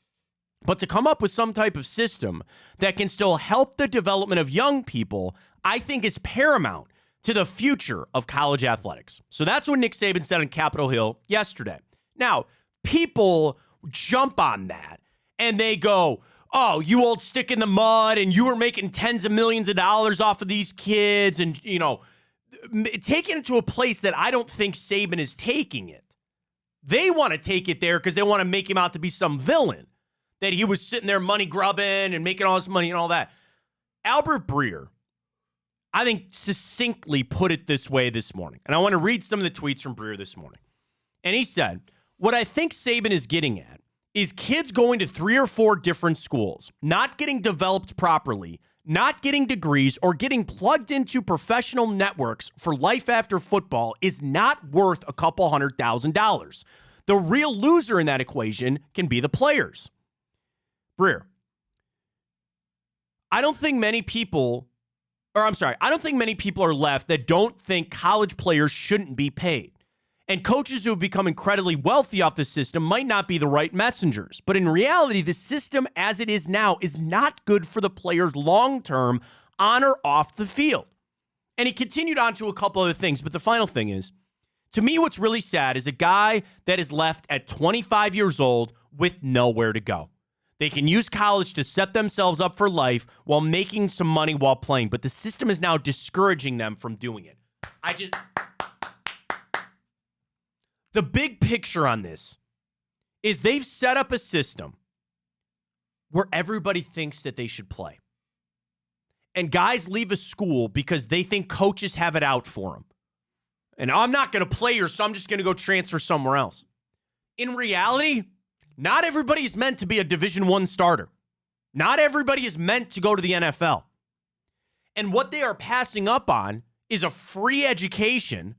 But to come up with some type of system that can still help the development of young people, I think is paramount to the future of college athletics." So that's what Nick Saban said on Capitol Hill yesterday. Now, people jump on that and they go, "Oh, you old stick in the mud, and you were making tens of millions of dollars off of these kids," and, taking it to a place that I don't think Saban is taking it. They want to take it there because they want to make him out to be some villain, that he was sitting there money grubbing and making all this money and all that. Albert Breer, I think, succinctly put it this way this morning. And I want to read some of the tweets from Breer this morning. And he said, "What I think Saban is getting at is kids going to 3 or 4 different schools, not getting developed properly, not getting degrees, or getting plugged into professional networks for life after football is not worth a couple $100,000. The real loser in that equation can be the players." Breer, I don't think many people are left that don't think college players shouldn't be paid. And coaches who have become incredibly wealthy off the system might not be the right messengers. But in reality, the system as it is now is not good for the players long-term on or off the field. And he continued on to a couple other things. But the final thing is, to me, what's really sad is a guy that is left at 25 years old with nowhere to go. They can use college to set themselves up for life while making some money while playing, but the system is now discouraging them from doing it. The big picture on this is they've set up a system where everybody thinks that they should play. And guys leave a school because they think coaches have it out for them. And I'm not going to play here, so I'm just going to go transfer somewhere else. In reality, not everybody is meant to be a Division I starter. Not everybody is meant to go to the NFL. And what they are passing up on is a free education,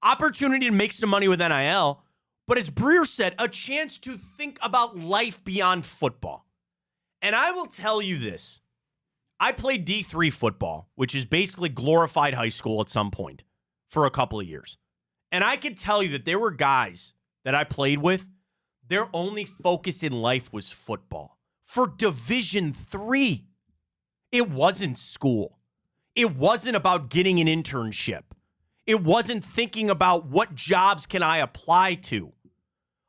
opportunity to make some money with NIL, but as Breer said, a chance to think about life beyond football. And I will tell you this. I played D3 football, which is basically glorified high school at some point, for a couple of years. And I can tell you that there were guys that I played with, their only focus in life was football. For Division III, it wasn't school. It wasn't about getting an internship. It wasn't thinking about what jobs can I apply to.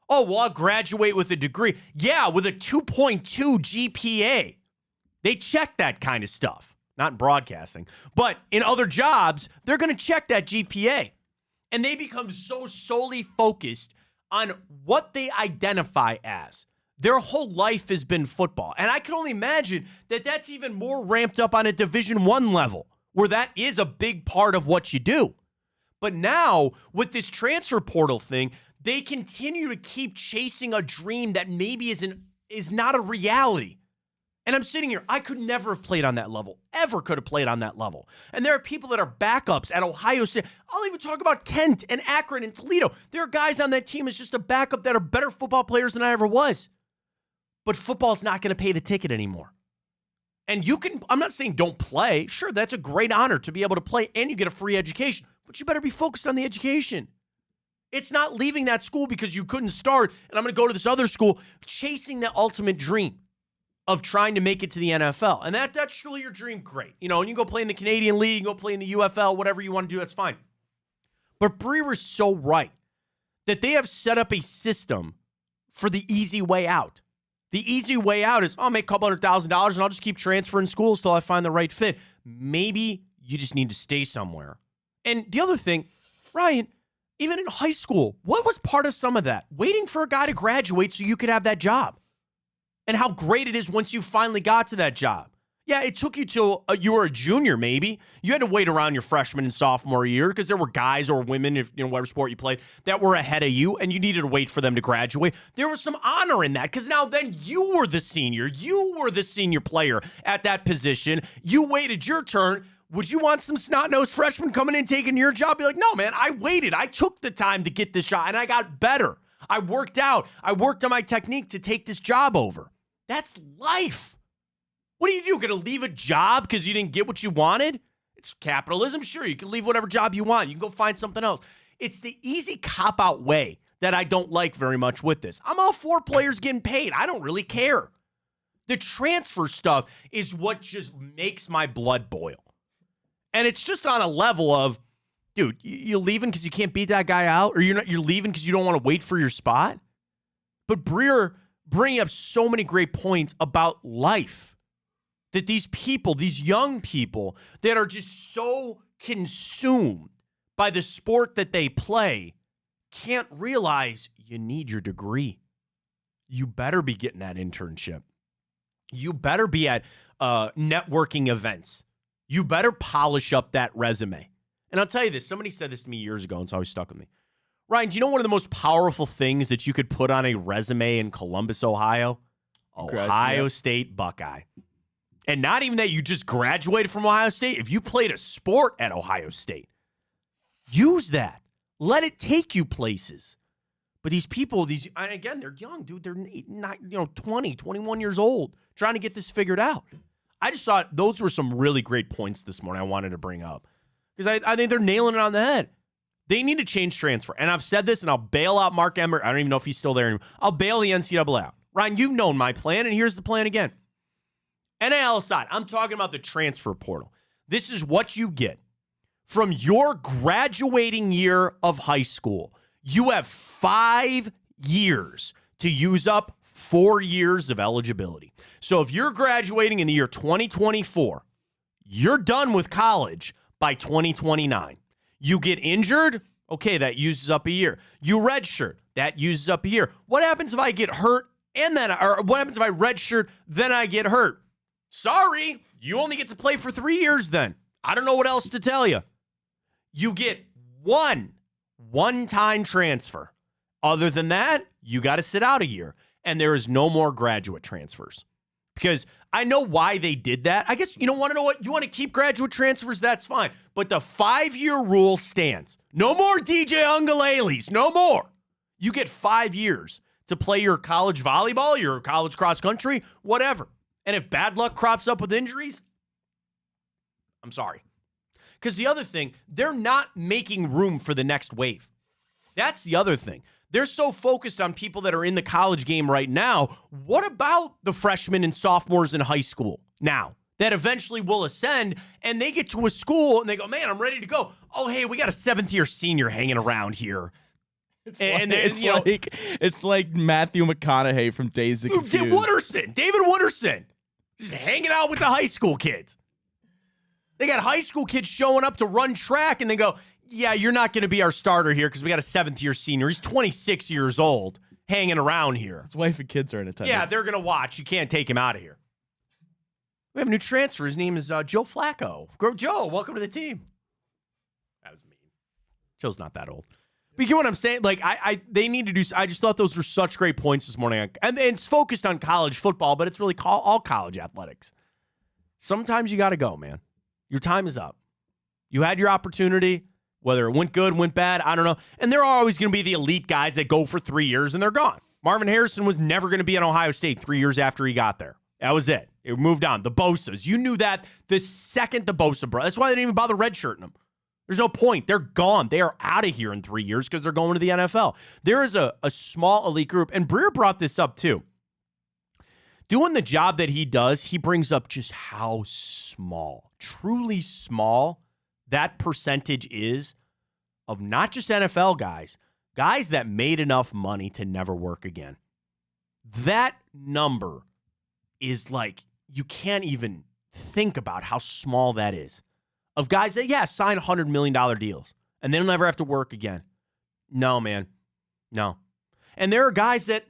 Oh, well, I'll graduate with a degree. Yeah, with a 2.2 GPA. They check that kind of stuff. Not in broadcasting. But in other jobs, they're going to check that GPA. And they become so solely focused on what they identify as. Their whole life has been football. And I can only imagine that that's even more ramped up on a Division I level, where that is a big part of what you do. But now, with this transfer portal thing, they continue to keep chasing a dream that maybe is not a reality. And I'm sitting here, I could never have played on that level, ever could have played on that level. And there are people that are backups at Ohio State. I'll even talk about Kent and Akron and Toledo. There are guys on that team as just a backup that are better football players than I ever was. But football's not going to pay the ticket anymore. And I'm not saying don't play. Sure, that's a great honor to be able to play and you get a free education. But you better be focused on the education. It's not leaving that school because you couldn't start and I'm going to go to this other school, chasing the ultimate dream of trying to make it to the NFL. And that's truly your dream, great. And you go play in the Canadian League, go play in the UFL, whatever you want to do, that's fine. But Breer's so right that they have set up a system for the easy way out. The easy way out is, I'll make a couple $100,000 and I'll just keep transferring schools till I find the right fit. Maybe you just need to stay somewhere. And the other thing, Ryan, even in high school, what was part of some of that? Waiting for a guy to graduate so you could have that job. And how great it is once you finally got to that job. Yeah, it took you till you were a junior, maybe. You had to wait around your freshman and sophomore year because there were guys or women, if whatever sport you played, that were ahead of you, and you needed to wait for them to graduate. There was some honor in that because now then you were the senior. You were the senior player at that position. You waited your turn. Would you want some snot-nosed freshman coming in taking your job? Be like, no, man, I waited. I took the time to get this job, and I got better. I worked out. I worked on my technique to take this job over. That's life. What do? Going to leave a job because you didn't get what you wanted? It's capitalism. Sure, you can leave whatever job you want. You can go find something else. It's the easy cop-out way that I don't like very much with this. I'm all for players getting paid. I don't really care. The transfer stuff is what just makes my blood boil. And it's just on a level of, dude, you're leaving because you can't beat that guy out? Or you're leaving because you don't want to wait for your spot? But Breer bringing up so many great points about life. That these people, these young people that are just so consumed by the sport that they play can't realize you need your degree. You better be getting that internship. You better be at networking events. You better polish up that resume. And I'll tell you this, somebody said this to me years ago, and it's always stuck with me. Ryan, do you know one of the most powerful things that you could put on a resume in Columbus, Ohio? Ohio State Buckeye. And not even that you just graduated from Ohio State. If you played a sport at Ohio State, use that. Let it take you places. But these people, and again, they're young, dude. They're not, 20, 21 years old, trying to get this figured out. I just thought those were some really great points this morning I wanted to bring up. Because I think they're nailing it on the head. They need to change transfer. And I've said this, and I'll bail out Mark Emmert. I don't even know if he's still there anymore. I'll bail the NCAA out. Ryan, you've known my plan, and here's the plan again. NIL aside, I'm talking about the transfer portal. This is what you get. From your graduating year of high school, you have 5 years to use up 4 years of eligibility. So if you're graduating in the year 2024, you're done with college by 2029. You get injured, okay, that uses up a year. You redshirt, that uses up a year. What happens if I get hurt or what happens if I redshirt, then I get hurt? Sorry, you only get to play for 3 years then. I don't know what else to tell you. You get one-time transfer. Other than that, you got to sit out a year. And there is no more graduate transfers. Because I know why they did that. I guess you don't want to know what you want to keep graduate transfers, that's fine. But the 5-year rule stands. No more DJ Ungaleles, no more. You get 5 years to play your college volleyball, your college cross country, whatever. And if bad luck crops up with injuries, I'm sorry. Because the other thing, they're not making room for the next wave. That's the other thing. They're so focused on people that are in the college game right now. What about the freshmen and sophomores in high school now that eventually will ascend and they get to a school and they go, man, I'm ready to go. Oh, hey, we got a 7th-year senior hanging around here. It's like Matthew McConaughey from Days of Confused. David Wooderson. Just hanging out with the high school kids. They got high school kids showing up to run track, and they go, yeah, you're not going to be our starter here because we got a 7th-year senior. He's 26 years old hanging around here. His wife and kids are in attendance. Yeah, they're going to watch. You can't take him out of here. We have a new transfer. His name is Joe Flacco. Joe, welcome to the team. That was mean. Joe's not that old. But you get what I'm saying? Like, they need to do. I just thought those were such great points this morning, and it's focused on college football, but it's really all college athletics. Sometimes you got to go, man. Your time is up. You had your opportunity, whether it went good, went bad, I don't know. And there are always going to be the elite guys that go for 3 years and they're gone. Marvin Harrison was never going to be at Ohio State 3 years after he got there. That was it. It moved on. The Bosas, you knew that the second the Bosa bro. That's why they didn't even bother redshirting them. There's no point. They're gone. They are out of here in 3 years because they're going to the NFL. There is a small elite group, and Breer brought this up too. Doing the job that he does, he brings up just how small, truly small, that percentage is of not just NFL guys that made enough money to never work again. That number is like, you can't even think about how small that is. Of guys that, sign $100 million deals, and they'll never have to work again. No, man. No. And there are guys that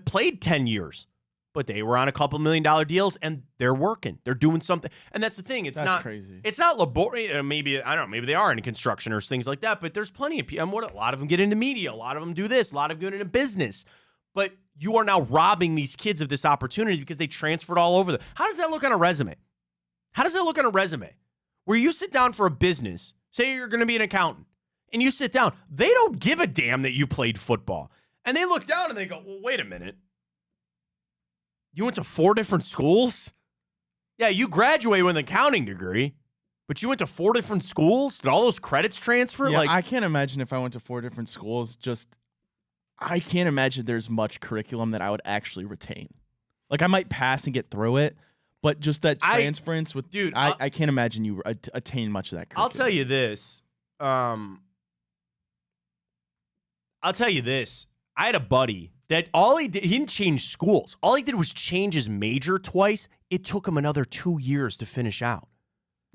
played 10 years, but they were on a couple $1 million deals, and they're working. They're doing something. And that's the thing. That's not crazy. It's not laborious. Maybe, I don't know, maybe they are in construction or things like that, but there's plenty of people. A lot of them get into media. A lot of them do this. A lot of them get into business. But you are now robbing these kids of this opportunity because they transferred all over them. How does that look on a resume? Where you sit down for a business, say you're going to be an accountant, and you sit down, they don't give a damn that you played football. And they look down and they go, well, wait a minute. You went to 4 different schools? Yeah, you graduated with an accounting degree, but you went to 4 different schools? Did all those credits transfer? Yeah, I can't imagine if I went to 4 different schools, I can't imagine there's much curriculum that I would actually retain. Like, I might pass and get through it, but just that transference with dude, I can't imagine you attain much of that curriculum. I'll tell you this. I had a buddy that all he did, he didn't change schools. All he did was change his major twice. It took him another 2 years to finish out.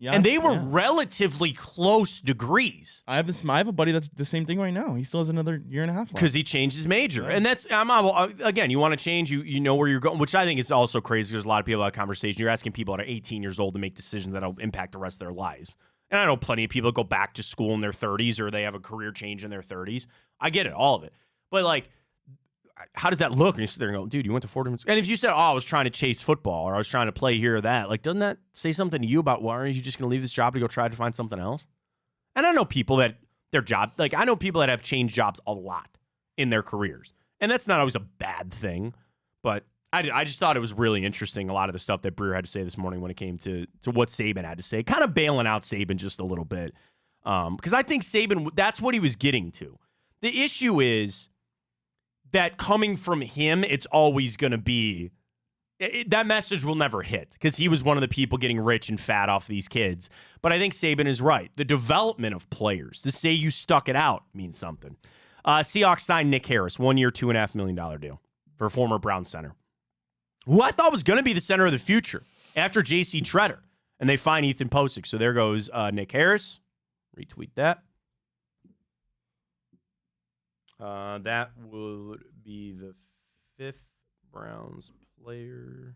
Yeah, and they were relatively close degrees. I have a buddy that's the same thing right now. He still has another year and a half left. Because he changed his major. Yeah. And that's, again, you want to change, you know where you're going, which I think is also crazy. There's a lot of people that have conversation. You're asking people that are 18 years old to make decisions that will impact the rest of their lives. And I know plenty of people go back to school in their 30s or they have a career change in their 30s. I get it, all of it. But, like, how does that look? And you sit there and go, dude, you went to 4 different schools. And if you said, I was trying to chase football or I was trying to play here or that, like, doesn't that say something to you about why aren't you just going to leave this job to go try to find something else? And I know people that their job, like, I know people that have changed jobs a lot in their careers. And that's not always a bad thing. But I just thought it was really interesting, a lot of the stuff that Breer had to say this morning when it came to what Saban had to say. Kind of bailing out Saban just a little bit. Because I think Saban, that's what he was getting to. The issue is that coming from him, it's always going to be, that message will never hit because he was one of the people getting rich and fat off these kids. But I think Saban is right. The development of players, to say you stuck it out means something. Seahawks signed Nick Harris, 1 year, $2.5 million deal for a former Brown center, who I thought was going to be the center of the future after J.C. Tretter. And they find Ethan Posick. So there goes Nick Harris. Retweet that. That would be the 5th Browns player,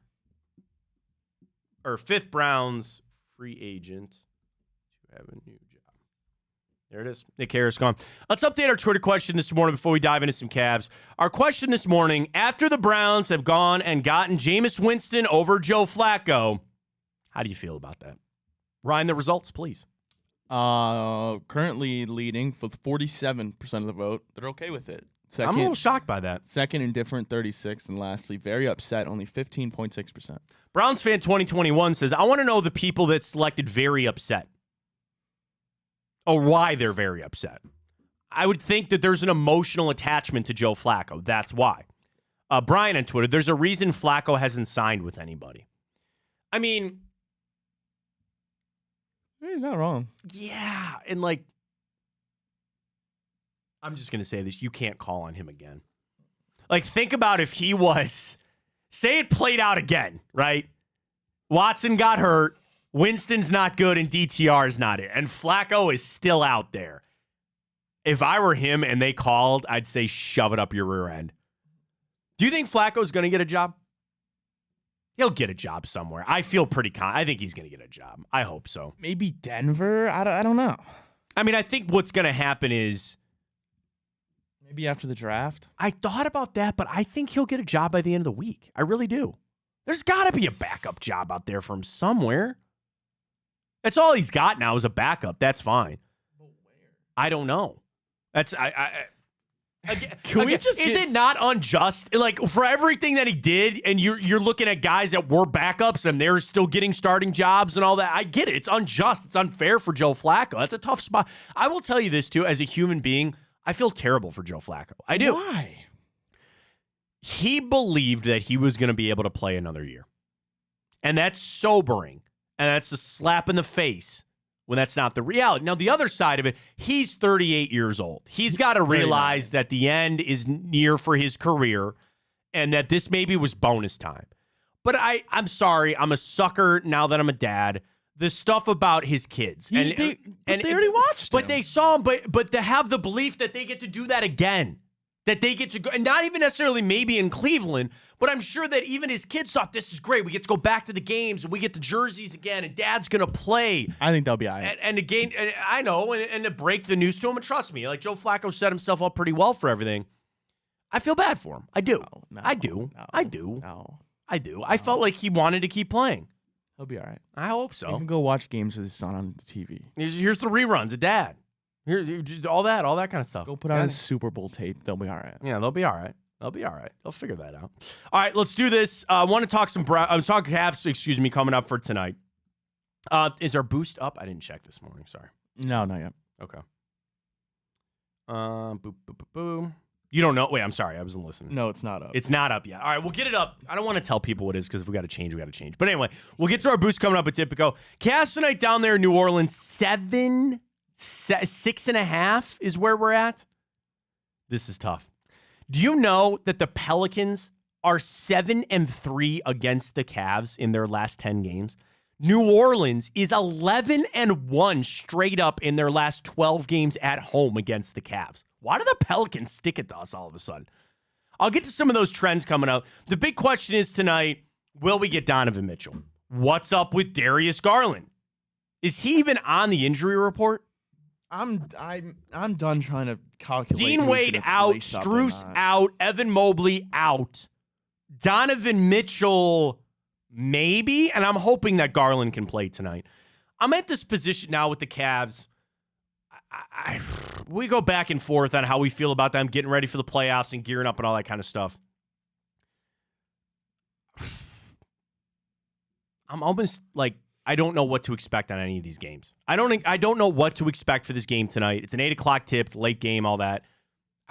or 5th Browns free agent to have a new job. There it is. Nick Harris gone. Let's update our Twitter question this morning before we dive into some Cavs. Our question this morning, after the Browns have gone and gotten Jameis Winston over Joe Flacco, how do you feel about that? Ryan, the results, please. Currently leading with 47% of the vote. They're okay with it. Second, I'm a little shocked by that. Second, indifferent, 36. And lastly, very upset, only 15.6%. Browns fan 2021 says, I want to know the people that selected very upset. Or why they're very upset. I would think that there's an emotional attachment to Joe Flacco. That's why. Brian on Twitter, there's a reason Flacco hasn't signed with anybody. I mean, he's not wrong. Yeah, and like, I'm just going to say this. You can't call on him again. Like, think about if he was, say it played out again, right? Watson got hurt, Winston's not good, and DTR is not it. And Flacco is still out there. If I were him and they called, I'd say shove it up your rear end. Do you think Flacco's going to get a job? He'll get a job somewhere. I feel pretty I think he's going to get a job. I hope so. Maybe Denver? I don't know. I mean, I think what's going to happen is Maybe after the draft? I thought about that, but I think he'll get a job by the end of the week. I really do. There's got to be a backup job out there for him somewhere. That's all he's got now is a backup. That's fine. But where? I don't know. That's is it not unjust? Like for everything that he did, and you're looking at guys that were backups and they're still getting starting jobs and all that. I get it. It's unjust. It's unfair for Joe Flacco. That's a tough spot. I will tell you this too, as a human being, I feel terrible for Joe Flacco. I do. Why? He believed that he was going to be able to play another year. And that's sobering. And that's a slap in the face when that's not the reality. Now, the other side of it, he's 38 years old. He's got to realize that the end is near for his career and that this maybe was bonus time. But I'm sorry. I'm a sucker now that I'm a dad. The stuff about his kids. They already watched But they saw him. But to have the belief that they get to do that again. That they get to go, and not even necessarily maybe in Cleveland, but I'm sure that even his kids thought this is great. We get to go back to the games, and we get the jerseys again, and Dad's going to play. I think they'll be all right. And again, I know, and to break the news to him, and trust me, like Joe Flacco set himself up pretty well for everything. I feel bad for him. I do. I do. I felt like he wanted to keep playing. He'll be all right. I hope so. You can go watch games with his son on the TV. Here's the reruns of Dad. Here, all that kind of stuff. Go put on his Super Bowl tape. They'll be all right. Yeah, they'll be all right. They'll figure that out. All right, let's do this. I want to talk some Cavs, coming up for tonight. Is our boost up? I didn't check this morning. Sorry. No, not yet. Okay. Boom. You don't know? Wait, I'm sorry. I wasn't listening. No, it's not up. It's not up yet. All right, we'll get it up. I don't want to tell people what it is because if we got to change, we got to change. But anyway, we'll get to our boost coming up at Tipico. Cavs tonight down there in New Orleans, 6.5 is where we're at. This is tough. Do you know that the Pelicans are 7-3 against the Cavs in their last 10 games? New Orleans is 11-1 straight up in their last 12 games at home against the Cavs. Why do the Pelicans stick it to us all of a sudden? I'll get to some of those trends coming up. The big question is tonight, will we get Donovan Mitchell? What's up with Darius Garland? Is he even on the injury report? I'm done trying to calculate. Dean Wade out, Strus out, Evan Mobley out, Donovan Mitchell maybe, and I'm hoping that Garland can play tonight. I'm at this position now with the Cavs. We go back and forth on how we feel about them getting ready for the playoffs and gearing up and all that kind of stuff. I'm almost like, I don't know what to expect on any of these games. I don't know what to expect for this game tonight. It's an 8:00 tip, it's late game, all that.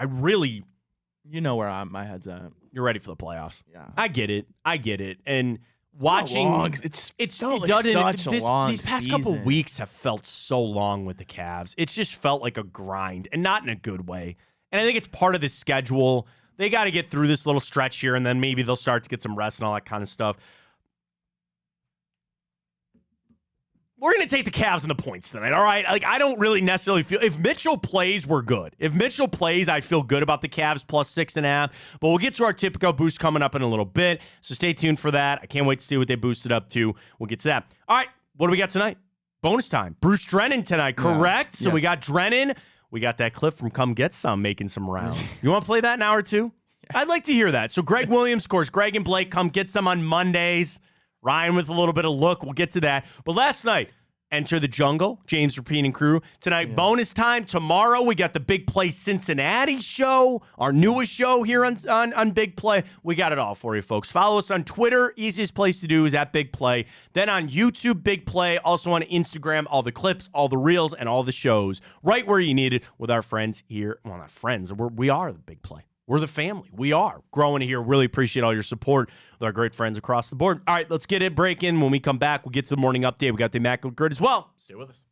You know where my head's at. You're ready for the playoffs. Yeah, I get it. And watching, these past couple weeks have felt so long with the Cavs. It's just felt like a grind, and not in a good way. And I think it's part of the schedule. They got to get through this little stretch here, and then maybe they'll start to get some rest and all that kind of stuff. We're going to take the Cavs in the points tonight, all right? Like, I don't really necessarily feel... If Mitchell plays, we're good. If Mitchell plays, I feel good about the Cavs plus 6.5. But we'll get to our Tipico boost coming up in a little bit. So stay tuned for that. I can't wait to see what they boosted up to. We'll get to that. All right, what do we got tonight? Bonus time. Bruce Drennan tonight, correct? Yeah. So we got Drennan. We got that clip from Come Get Some making some rounds. You want to play that in hour two? I'd like to hear that. So Greg Williams, of course, Greg and Blake, Come Get Some on Mondays. Ryan with a little bit of look. We'll get to that. But last night, Enter the Jungle, James Rapine and crew. Tonight, bonus time. Tomorrow, we got the Big Play Cincinnati show, our newest show here on Big Play. We got it all for you, folks. Follow us on Twitter. Easiest place to do is at Big Play. Then on YouTube, Big Play. Also on Instagram, all the clips, all the reels, and all the shows right where you need it with our friends here. Well, not friends. We are the Big Play. We're the family. We are growing here. Really appreciate all your support with our great friends across the board. All right, let's get it. Break in. When we come back, we'll get to the morning update. We got the Immaculate Grid as well. Stay with us.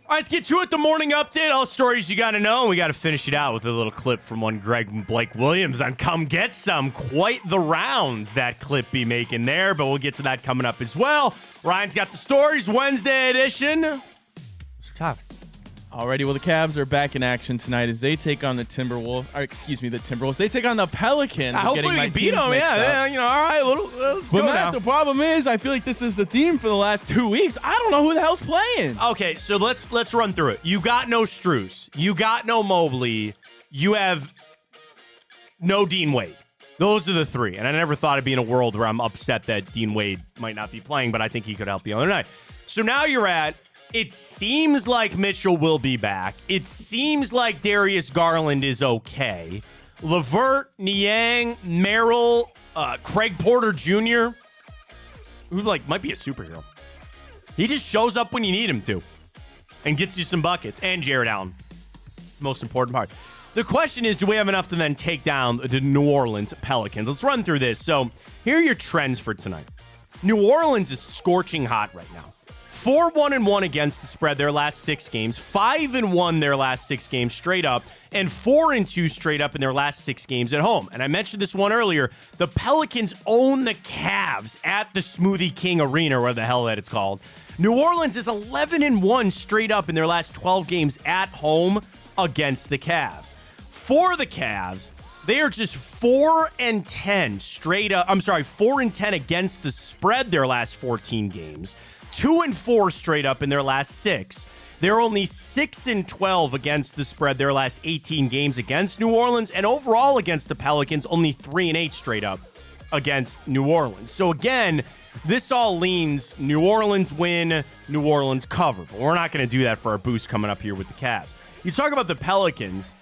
All right, let's get to it. The morning update. All the stories you got to know. We got to finish it out with a little clip from one Greg Blake Williams on Come Get Some. Quite the rounds that clip be making there, but we'll get to that coming up as well. Ryan's got the stories. Wednesday edition. What's your topic? Alrighty, well, the Cavs are back in action tonight as they take on the Timberwolves. They take on the Pelicans. Hopefully we can beat them. Yeah, all right, let's go now. The problem is, I feel like this is the theme for the last 2 weeks. I don't know who the hell's playing. Okay, so let's run through it. You got no Strus. You got no Mobley. You have no Dean Wade. Those are the three. And I never thought I'd be in a world where I'm upset that Dean Wade might not be playing, but I think he could help the other night. So now you're at, it seems like Mitchell will be back. It seems like Darius Garland is okay. LeVert, Niang, Merrill, Craig Porter Jr., who might be a superhero. He just shows up when you need him to and gets you some buckets. And Jared Allen, most important part. The question is, do we have enough to then take down the New Orleans Pelicans? Let's run through this. So here are your trends for tonight. New Orleans is scorching hot right now. 4-1-1 against the spread their last 6 games, 5-1 their last 6 games straight up, and 4-2 straight up in their last 6 games at home. And I mentioned this one earlier. The Pelicans own the Cavs at the Smoothie King Arena, or whatever the hell that it's called. New Orleans is 11-1 straight up in their last 12 games at home against the Cavs. For the Cavs, they are just 4-10 straight up. 4-10 against the spread their last 14 games. 2-4 straight up in their last 6. They're only 6-12 against the spread their last 18 games against New Orleans, and overall against the Pelicans, only 3-8 straight up against New Orleans. So again, this all leans New Orleans win, New Orleans cover, but we're not going to do that for our boost coming up here with the Cavs. You talk about the Pelicans.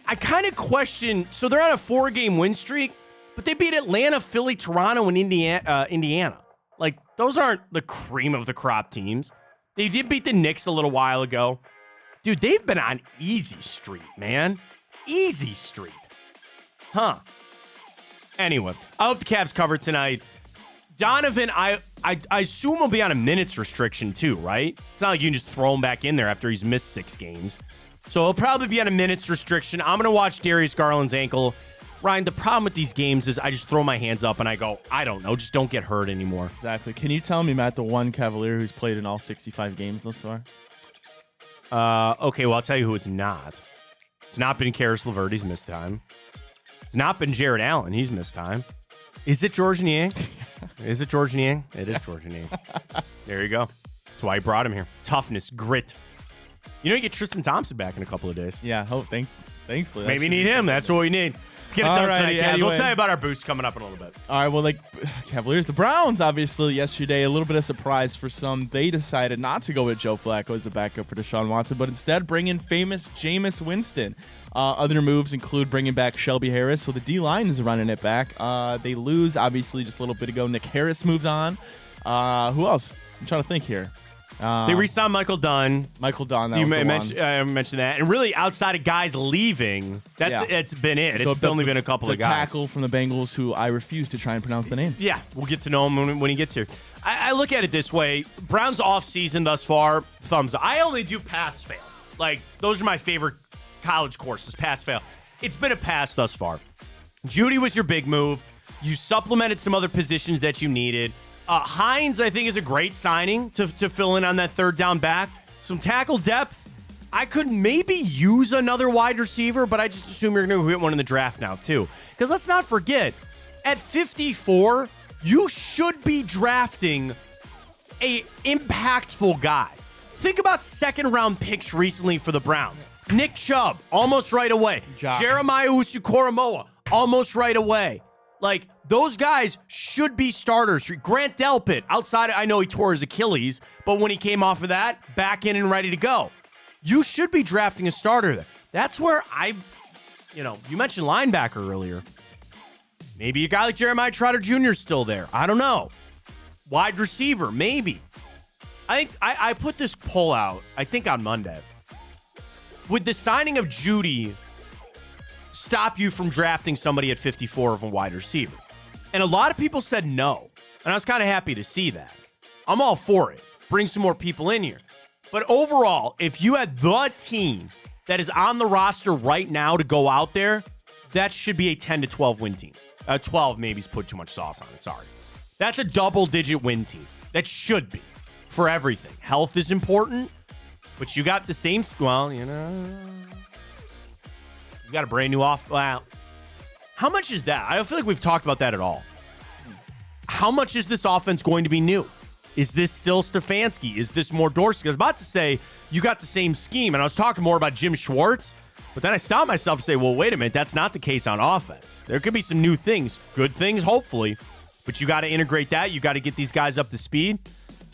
I kind of question, so they're on a 4-game win streak, but they beat Atlanta, Philly, Toronto, and Indiana. Those aren't the cream of the crop teams. They did beat the Knicks a little while ago. Dude, they've been on easy street, man. Easy street. Huh. Anyway, I hope the Cavs cover tonight. Donovan, I assume he'll be on a minutes restriction too, right? It's not like you can just throw him back in there after he's missed 6 games. So he'll probably be on a minutes restriction. I'm going to watch Darius Garland's ankle. Ryan, the problem with these games is I just throw my hands up and I go, I don't know, just don't get hurt anymore. Exactly. Can you tell me, Matt, the one Cavalier who's played in all 65 games thus far? Okay, well, I'll tell you who it's not. It's not been Karis LeVert. He's missed time. It's not been Jared Allen. He's missed time. Is it George Niang? Is it George Niang? It is George Niang. There you go. That's why I brought him here. Toughness, grit. You get Tristan Thompson back in a couple of days. Yeah, thankfully. Maybe need him. That's what we need. Let's get it done tonight, Cavs. Anyway. We'll tell you about our boost coming up in a little bit. All right, well, Cavaliers, the Browns, obviously, yesterday, a little bit of surprise for some. They decided not to go with Joe Flacco as the backup for Deshaun Watson, but instead bring in famous Jameis Winston. Other moves include bringing back Shelby Harris, so the D-line is running it back. They lose, obviously, just a little bit ago. Nick Harris moves on. Who else? I'm trying to think here. They re-signed Michael Dunn. You mentioned that. And really, outside of guys leaving, it's been it. It's only been a couple of guys. The tackle from the Bengals, who I refuse to try and pronounce the name. Yeah, we'll get to know him when he gets here. I look at it this way. Browns offseason thus far, thumbs up. I only do pass-fail. Those are my favorite college courses, pass-fail. It's been a pass thus far. Judy was your big move. You supplemented some other positions that you needed. Hines, I think, is a great signing to fill in on that third down back. Some tackle depth. I could maybe use another wide receiver, but I just assume you're going to hit one in the draft now, too. Because let's not forget, at 54, you should be drafting a impactful guy. Think about second-round picks recently for the Browns. Nick Chubb, almost right away. Jeremiah Owusu-Koramoah, almost right away. Like, those guys should be starters. Grant Delpit, outside, I know he tore his Achilles, but when he came off of that, back in and ready to go. You should be drafting a starter there. That's where you mentioned linebacker earlier. Maybe a guy like Jeremiah Trotter Jr. is still there. I don't know. Wide receiver, maybe. I think I put this poll out, I think on Monday. Would the signing of Judy stop you from drafting somebody at 54 of a wide receiver? And a lot of people said no. And I was kind of happy to see that. I'm all for it. Bring some more people in here. But overall, if you had the team that is on the roster right now to go out there, that should be a 10 to 12 win team. 12 maybe's put too much sauce on it. Sorry. That's a double-digit win team. That should be for everything. Health is important, but you got the same. Well, you got a brand new off. Wow. How much is that? I don't feel like we've talked about that at all. How much is this offense going to be new? Is this still Stefanski? Is this more Dorsey? I was about to say you got the same scheme, and I was talking more about Jim Schwartz, but then I stopped myself to say, well, wait a minute, that's not the case on offense. There could be some new things, good things, hopefully, but you got to integrate that. You got to get these guys up to speed.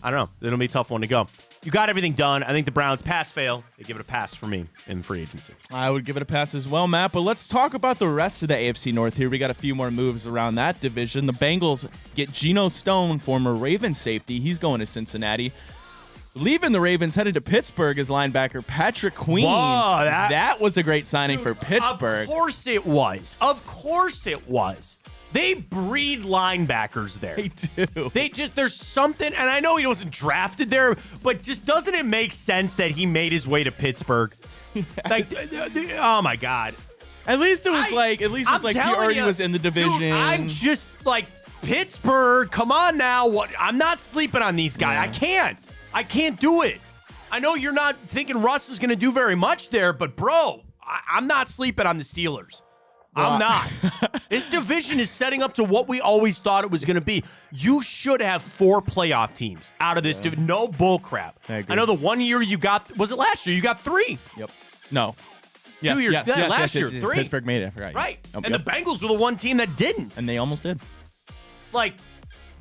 I don't know. It'll be a tough one to go. You got everything done. I think the Browns pass-fail. They give it a pass for me in free agency. I would give it a pass as well, Matt. But let's talk about the rest of the AFC North here. We got a few more moves around that division. The Bengals get Geno Stone, former Ravens safety. He's going to Cincinnati. Leaving the Ravens, headed to Pittsburgh as linebacker Patrick Queen. Whoa, that was a great signing for Pittsburgh. Of course it was. Of course it was. They breed linebackers there. They do. There's something, and I know he wasn't drafted there, but just doesn't it make sense that he made his way to Pittsburgh? Like, oh my God. At least it was he already was in the division. Dude, I'm just like, Pittsburgh, come on now. I'm not sleeping on these guys. Yeah. I can't do it. I know you're not thinking Russ is going to do very much there, but bro, I'm not sleeping on the Steelers. I'm not. This division is setting up to what we always thought it was going to be. You should have 4 playoff teams out of this division. No bull crap. I know the 1 year you got, was it last year? You got 3. Yep. No. 2 years. Last year, 3. Pittsburgh made it. I forgot. Right. And the Bengals were the one team that didn't. And they almost did. Like,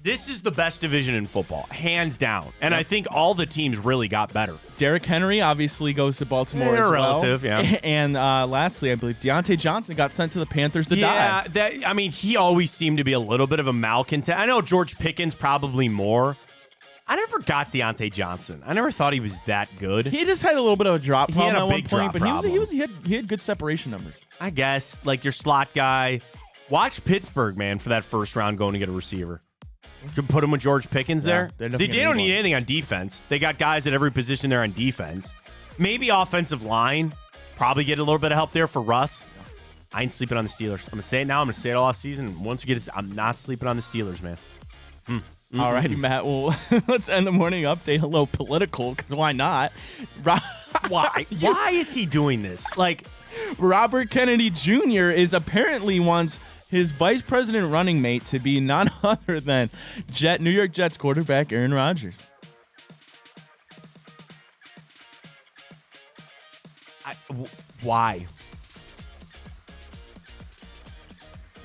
this is the best division in football, hands down. And I think all the teams really got better. Derrick Henry obviously goes to Baltimore as well. Relative, yeah. And lastly, I believe Deontay Johnson got sent to the Panthers to die. Yeah, he always seemed to be a little bit of a malcontent. I know George Pickens probably more. I never got Deontay Johnson. I never thought he was that good. He just had a little bit of a drop problem at one point, but he had good separation numbers. I guess, like your slot guy. Watch Pittsburgh, man, for that first round going to get a receiver. Could put him with George Pickens there. They don't need anything on defense. They got guys at every position there on defense. Maybe offensive line. Probably get a little bit of help there for Russ. I ain't sleeping on the Steelers. I'm going to say it now. I'm going to say it all off season. Once we get it, I'm not sleeping on the Steelers, man. All righty, Matt. Well, let's end the morning update a little political, because why not? Why? Why is he doing this? Like, Robert Kennedy Jr. wants his vice president running mate to be none other than New York Jets quarterback Aaron Rodgers. Why?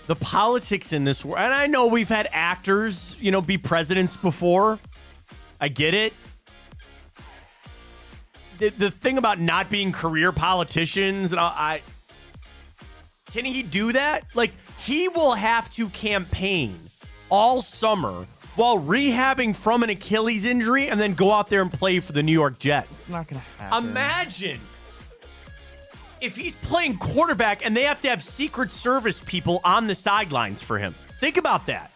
The politics in this world, and I know we've had actors, be presidents before. I get it. The thing about not being career politicians, and can he do that? Like, he will have to campaign all summer while rehabbing from an Achilles injury and then go out there and play for the New York Jets. It's not going to happen. Imagine if he's playing quarterback and they have to have Secret Service people on the sidelines for him. Think about that.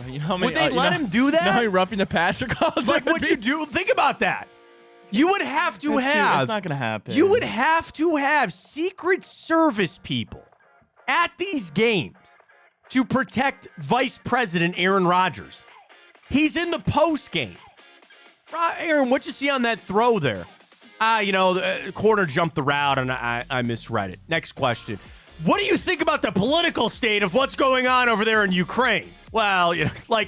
Okay, would they let him do that? You know how many roughing the passer calls? Like, would you do? Think about that. You would have to have. It's not going to happen. You would have to have Secret Service people at these games to protect Vice President Aaron Rodgers. He's in the post game. Aaron, what'd you see on that throw there? The corner jumped the route and I misread it. Next question. What do you think about the political state of what's going on over there in Ukraine? Well, you're going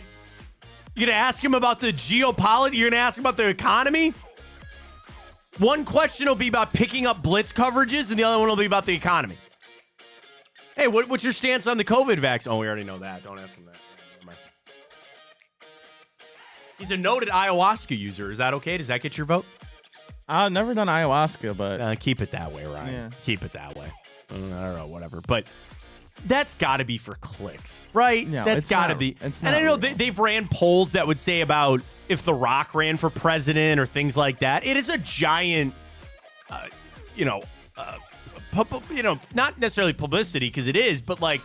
to ask him about the geopolitics? You're going to ask him about the economy? One question will be about picking up blitz coverages, and the other one will be about the economy. Hey, what's your stance on the COVID vaccine? Oh, we already know that. Don't ask him that. Never mind. He's a noted ayahuasca user. Is that okay? Does that get your vote? I've never done ayahuasca, but keep it that way, Ryan. Yeah. Keep it that way. I don't know, whatever. But that's got to be for clicks, right? No, that's got to be. And I know they've ran polls that would say about if The Rock ran for president or things like that. It is a giant, not necessarily publicity because it is, but like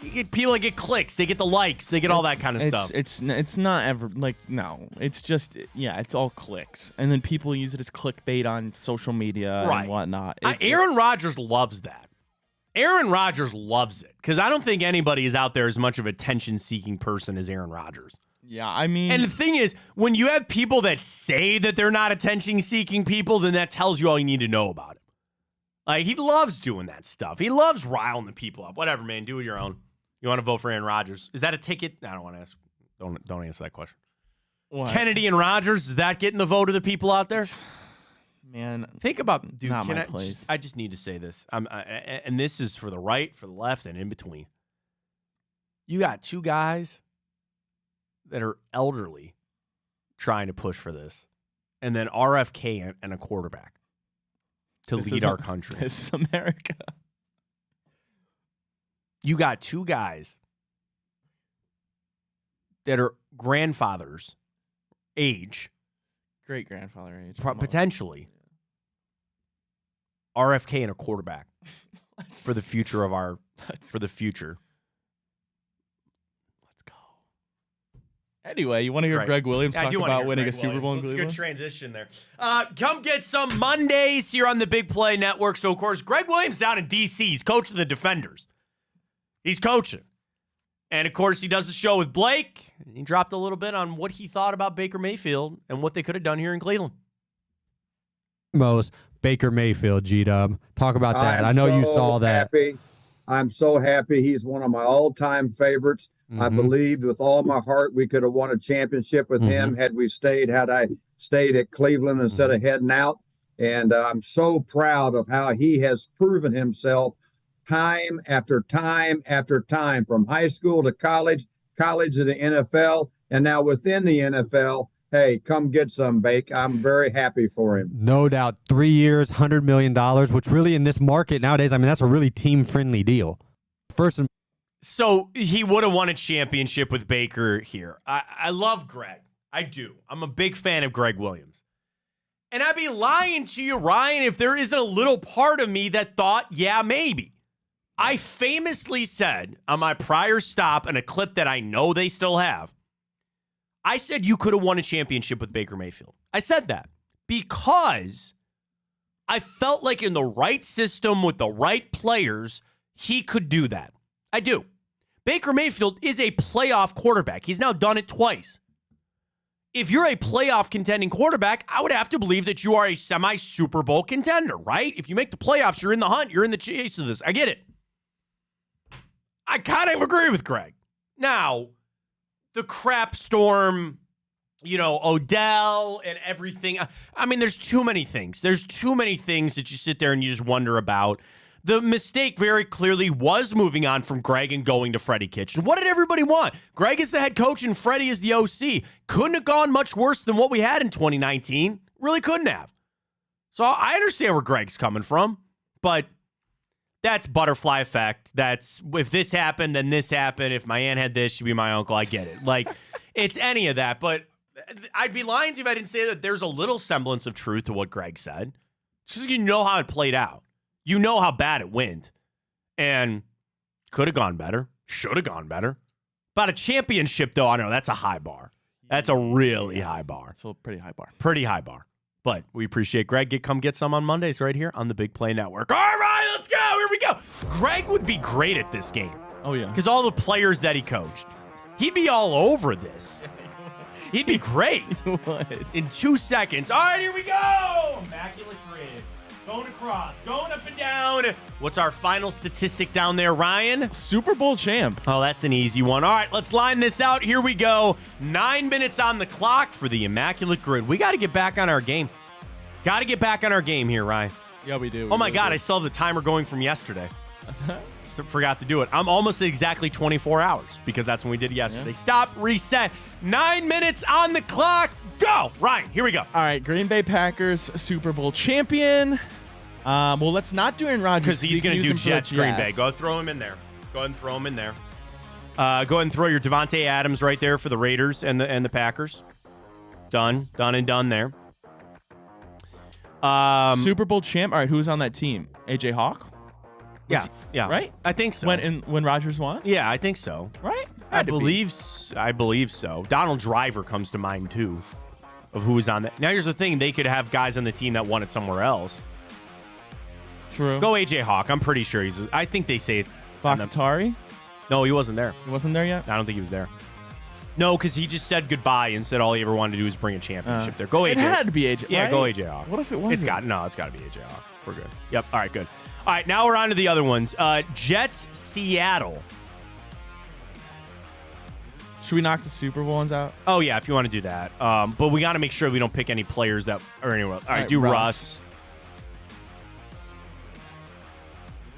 you get people that get clicks, they get the likes, they get all that kind of stuff. It's not ever like, no, it's just, it's all clicks. And then people use it as clickbait on social media and whatnot. Aaron Rodgers loves that. Aaron Rodgers loves it because I don't think anybody is out there as much of a attention-seeking person as Aaron Rodgers. Yeah, I mean... And the thing is, when you have people that say that they're not attention-seeking people, then that tells you all you need to know about it. Like, he loves doing that stuff. He loves riling the people up. Whatever, man. Do it your own. You want to vote for Aaron Rodgers? Is that a ticket? I don't want to ask. Don't answer that question. What? Kennedy and Rodgers, is that getting the vote of the people out there? Man, think about, dude. Not my place. I just need to say this. And this is for the right, for the left, and in between. You got two guys that are elderly trying to push for this, and then RFK and a quarterback to lead our country. This is America. You got two guys that are grandfathers age. Great grandfather age. Potentially. RFK and a quarterback for the future of our, for the future. Let's go. Anyway, you want to hear Greg Williams talk about winning a Super Bowl in Cleveland? Let's good transition there. Come get some Mondays here on the Big Play Network. So, of course, Greg Williams down in D.C. He's coaching the Defenders. He's coaching. And, of course, he does the show with Blake. He dropped a little bit on what he thought about Baker Mayfield and what they could have done here in Cleveland. Baker Mayfield, G-Dub. Talk about that. I know you saw that. I'm so happy. He's one of my all-time favorites. I believed with all my heart we could have won a championship with him had I stayed at Cleveland instead of heading out. And I'm so proud of how he has proven himself time after time after time, from high school to college to the NFL, and now within the NFL. Hey, come get some, Bake. I'm very happy for him. No doubt. 3 years, $100 million, which really in this market nowadays, I mean, that's a really team-friendly deal. So he would have won a championship with Baker here. I love Greg. I do. I'm a big fan of Greg Williams. And I'd be lying to you, Ryan, if there isn't a little part of me that thought, yeah, maybe. I famously said on my prior stop in a clip that I know they still have, I said you could have won a championship with Baker Mayfield. I said that because I felt like in the right system with the right players, he could do that. I do. Baker Mayfield is a playoff quarterback. He's now done it twice. If you're a playoff contending quarterback, I would have to believe that you are a semi-Super Bowl contender, right? If you make the playoffs, you're in the hunt. You're in the chase of this. I get it. I kind of agree with Greg. Now, the crap storm, Odell and everything. I mean, there's too many things. There's too many things that you sit there and you just wonder about. The mistake very clearly was moving on from Greg and going to Freddie Kitchen. What did everybody want? Greg is the head coach and Freddie is the OC. Couldn't have gone much worse than what we had in 2019. Really couldn't have. So I understand where Greg's coming from, but that's butterfly effect. That's if this happened, then this happened. If my aunt had this, she'd be my uncle. I get it. Like, it's any of that. But I'd be lying to you if I didn't say that there's a little semblance of truth to what Greg said. Just you know how it played out. You know how bad it went. And could have gone better. Should have gone better. About a championship, though, I know that's a high bar. That's a really high bar. It's a pretty high bar. Pretty high bar. But we appreciate Greg. Come get some on Mondays right here on the Big Play Network. All right, let's go. Here we go. Greg would be great at this game. Oh, yeah. Because all the players that he coached, he'd be all over this. He'd be great. In 2 seconds. All right, here we go. Immaculate grid. Going across. Going up and down. What's our final statistic down there, Ryan? Super Bowl champ. Oh, that's an easy one. All right, let's line this out. Here we go. 9 minutes on the clock for the Immaculate Grid. We got to get back on our game. Got to get back on our game here, Ryan. Yeah, we do. Oh my God, I still have the timer going from yesterday. Forgot to do it. I'm almost at exactly 24 hours because that's when we did it yesterday. Yeah. Stop, reset. 9 minutes on the clock. Go. Ryan, here we go. All right, Green Bay Packers, Super Bowl champion. Well, let's not do Aaron Rodgers. Because he's going to do Jets, Green Bay. Go throw him in there. Go ahead and throw him in there. Go ahead and throw your Devontae Adams right there for the Raiders and the Packers. Done and done there. Super Bowl champ. All right, who's on that team? AJ Hawk? Yeah. Right? I think so. When Rodgers won? Yeah, I think so. Right? I believe so. Donald Driver comes to mind too, of who was on that. Now here's the thing: they could have guys on the team that won it somewhere else. True. Go AJ Hawk. I'm pretty sure I think they say it. Bakhtari? No, he wasn't there. He wasn't there yet? I don't think he was there. No, because he just said goodbye and said all he ever wanted to do was bring a championship there. Go AJ. It had to be AJ. Yeah, right? go AJ Hawk. What if it wasn't? It's got to be AJ Hawk. We're good. Yep. All right, good. All right, now we're on to the other ones. Jets, Seattle. Should we knock the Super Bowl ones out? Oh, yeah, if you want to do that. But we got to make sure we don't pick any players that are anywhere. All right, do Russ.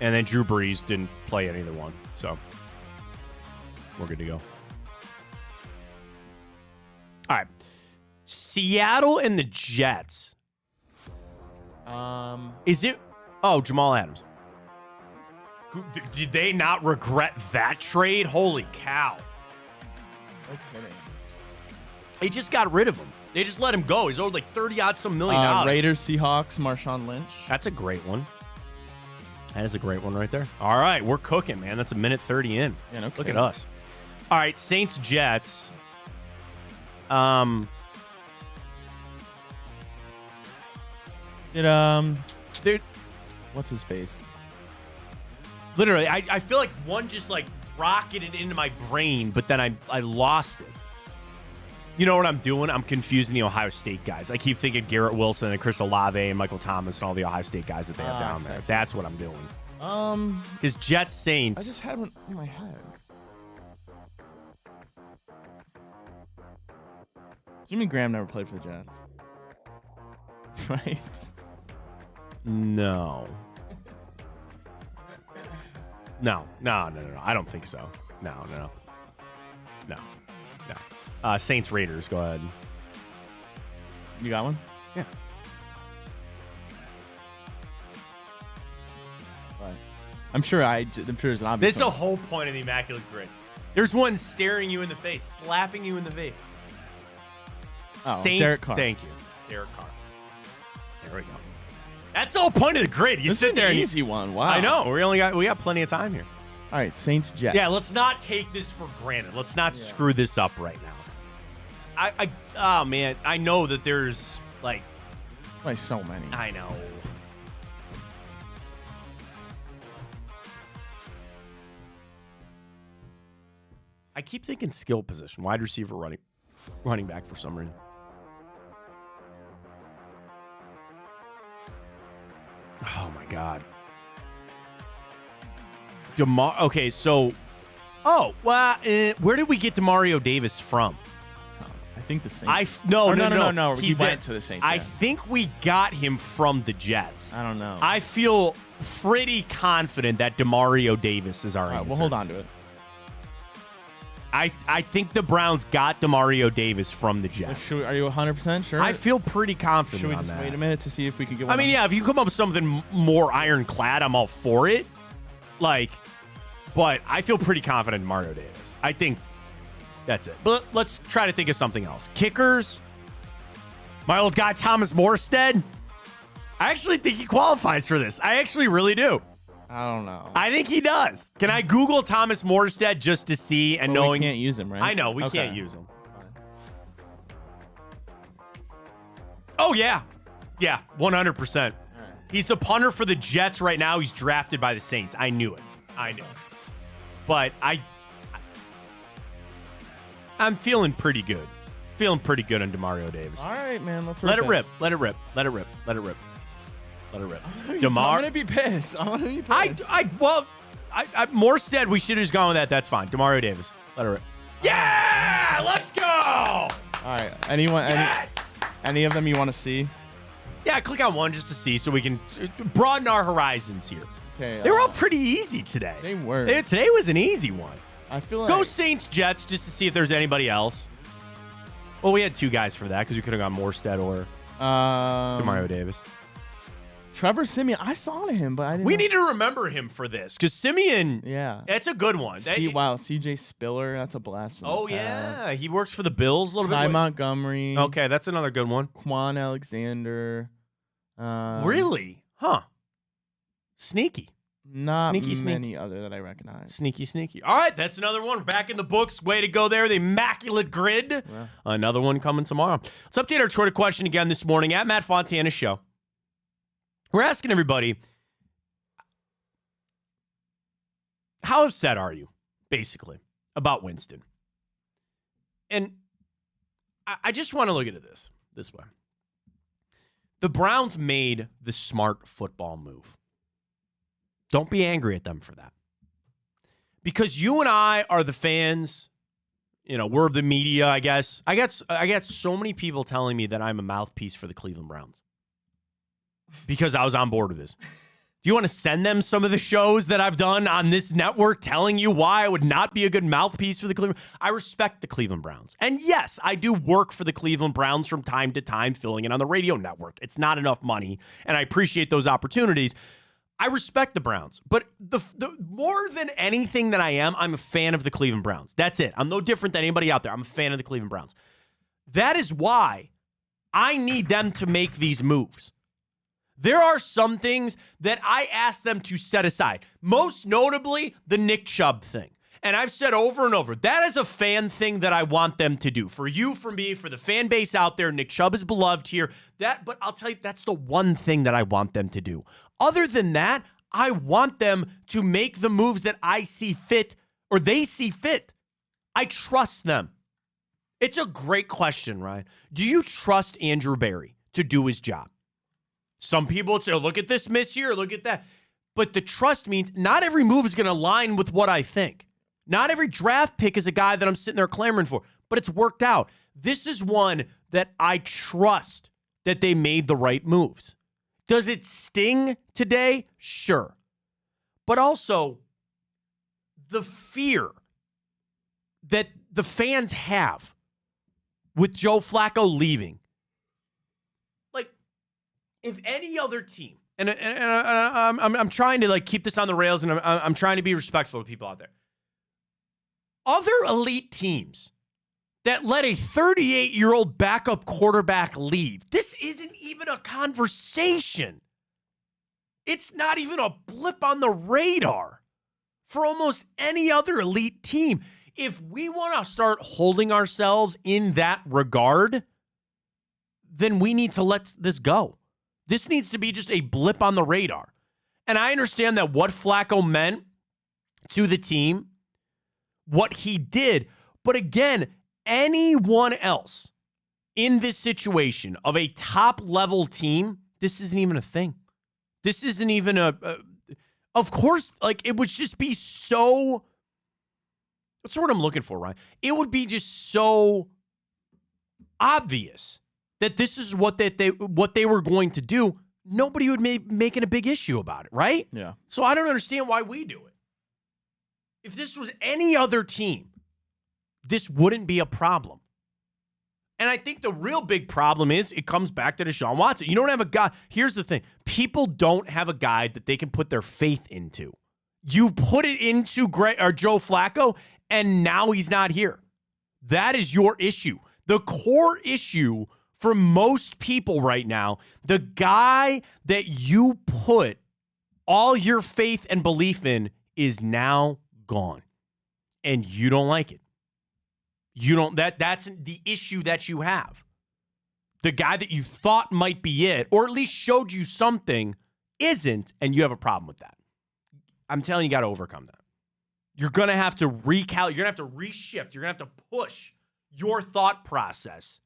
And then Drew Brees didn't play either one. So we're good to go. All right. Seattle and the Jets. Is it... Oh, Jamal Adams. Did they not regret that trade? Holy cow. Okay. They just got rid of him. They just let him go. He's owed like 30-odd some million dollars. Raiders, Seahawks, Marshawn Lynch. That's a great one. That is a great one right there. All right, we're cooking, man. That's a minute 30 in. Yeah, no Look kidding. at us. All right, Saints, Jets. Dude, What's his face? literally, I feel like one just like rocketed into my brain, but then I lost it. You know what I'm doing? I'm confusing the Ohio State guys. I keep thinking Garrett Wilson and Chris Olave and Michael Thomas and all the Ohio State guys that they have down there. That's what I'm doing. Because Jets, Saints. I just had one in my head. Jimmy Graham never played for the Jets. Right? No. No. I don't think so. No. Saints, Raiders. Go ahead. You got one? Yeah. Right. I'm sure there's an obvious This is the one. whole point of the Immaculate Grid. There's one staring you in the face, slapping you in the face. Oh, Saints, Derek Carr. Thank you. Derek Carr. There we go. That's the whole point of the grid. You This sit is there an and easy one. Wow. I know. We got plenty of time here. All right, Saints, Jets. Yeah, let's not take this for granted. Let's not screw this up right now. Oh man, I know that there's like so many. I know. I keep thinking skill position, wide receiver, running back for some reason. Oh my God. Okay, so where did we get Demario Davis from? I think the Saints. No. He went to the Saints. I think we got him from the Jets. I don't know. I feel pretty confident that Demario Davis is our answer. We'll hold on to it. I think the Browns got Demario Davis from the Jets. Are you 100% sure? I feel pretty confident Should we on just that. wait a minute to see if we can get one? I mean, yeah, if you come up with something more ironclad, I'm all for it. But I feel pretty confident in Mario Davis. I think that's it. But let's try to think of something else. Kickers. My old guy, Thomas Morstead. I actually think he qualifies for this. I actually really do. I don't know. I think he does. Can I Google Thomas Morstead just to see and knowing we can't use him, right? I know, we can't use him. Oh, yeah. Yeah, 100%. He's the punter for the Jets right now. He's drafted by the Saints. I knew it. But I'm feeling pretty good. Feeling pretty good on Demario Davis. All right, man. Let's Let it rip. rip. Let it rip. Let it rip. Let it rip. Let it rip. I'm gonna be pissed. Morstead, we should have just gone with that. That's fine. Demario Davis. Let it rip. Yeah! Let's go! All right. Anyone? Yes! Any of them you want to see? Yeah, click on one just to see so we can broaden our horizons here. Okay, They were all pretty easy today. They were. Today was an easy one. I feel like Go Saints Jets just to see if there's anybody else. Well, we had two guys for that because we could have gone Morstead or Demario Davis. Trevor Siemian. I saw him, but I didn't. We need to remember him for this because Simeon. Yeah, that's a good one. Wow, CJ Spiller. That's a blast. Oh yeah, he works for the Bills a little bit. Ty Montgomery. Okay, that's another good one. Quan Alexander. Really? Huh. Sneaky. Not sneaky. many other that I recognize. Sneaky. All right, that's another one. Back in the books. Way to go there. The Immaculate Grid. Yeah. Another one coming tomorrow. Let's update our Twitter question again this morning at Matt Fontana Show. We're asking everybody, how upset are you, basically, about Winston? And I just want to look at it this way. The Browns made the smart football move. Don't be angry at them for that. Because you and I are the fans. You know, we're the media, I guess. I got so many people telling me that I'm a mouthpiece for the Cleveland Browns. Because I was on board with this. Do you want to send them some of the shows that I've done on this network telling you why I would not be a good mouthpiece for the Cleveland? I respect the Cleveland Browns. And yes, I do work for the Cleveland Browns from time to time, filling in on the radio network. It's not enough money, and I appreciate those opportunities. I respect the Browns, but the more than anything that I am, I'm a fan of the Cleveland Browns. That's it. I'm no different than anybody out there. I'm a fan of the Cleveland Browns. That is why I need them to make these moves. There are some things that I ask them to set aside, most notably the Nick Chubb thing. And I've said over and over, that is a fan thing that I want them to do. For you, for me, for the fan base out there, Nick Chubb is beloved here. But I'll tell you, that's the one thing that I want them to do. Other than that, I want them to make the moves that I see fit or they see fit. I trust them. It's a great question, Ryan. Do you trust Andrew Berry to do his job? Some people would say, look at this miss here, look at that. But the trust means not every move is going to align with what I think. Not every draft pick is a guy that I'm sitting there clamoring for, but it's worked out. This is one that I trust that they made the right moves. Does it sting today? Sure. But also, the fear that the fans have with Joe Flacco leaving. Like, if any other team, and I'm trying to like keep this on the rails, and I'm trying to be respectful to people out there. Other elite teams that let a 38-year-old backup quarterback leave, this isn't even a conversation. It's not even a blip on the radar for almost any other elite team. If we want to start holding ourselves in that regard, then we need to let this go. This needs to be just a blip on the radar. And I understand that what Flacco meant to the team, what he did. But again, anyone else in this situation of a top-level team, this isn't even a thing. This isn't even of course, like, it would just be so, what's the word I'm looking for, Ryan? It would be just so obvious that this is what they were going to do. Nobody would be making a big issue about it, right? Yeah. So I don't understand why we do it. If this was any other team, this wouldn't be a problem. And I think the real big problem is it comes back to Deshaun Watson. You don't have a guy. Here's the thing. People don't have a guy that they can put their faith into. You put it into Joe Flacco, and now he's not here. That is your issue. The core issue for most people right now, the guy that you put all your faith and belief in is now gone, and you don't like it. You don't. That's the issue that you have. The guy that you thought might be it, or at least showed you something, isn't, and you have a problem with that. I'm telling you, got to overcome that. You're gonna have to recalibrate. You're gonna have to reshift. You're gonna have to push your thought process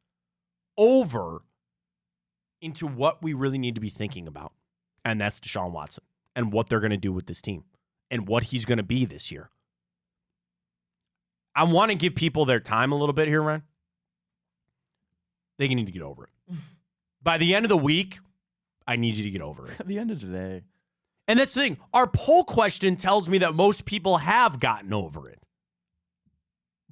over into what we really need to be thinking about, and that's Deshaun Watson and what they're gonna do with this team. And what he's going to be this year. I want to give people their time a little bit here, Ryan. They need to get over it. By the end of the week, I need you to get over it. At the end of the day. And that's the thing. Our poll question tells me that most people have gotten over it.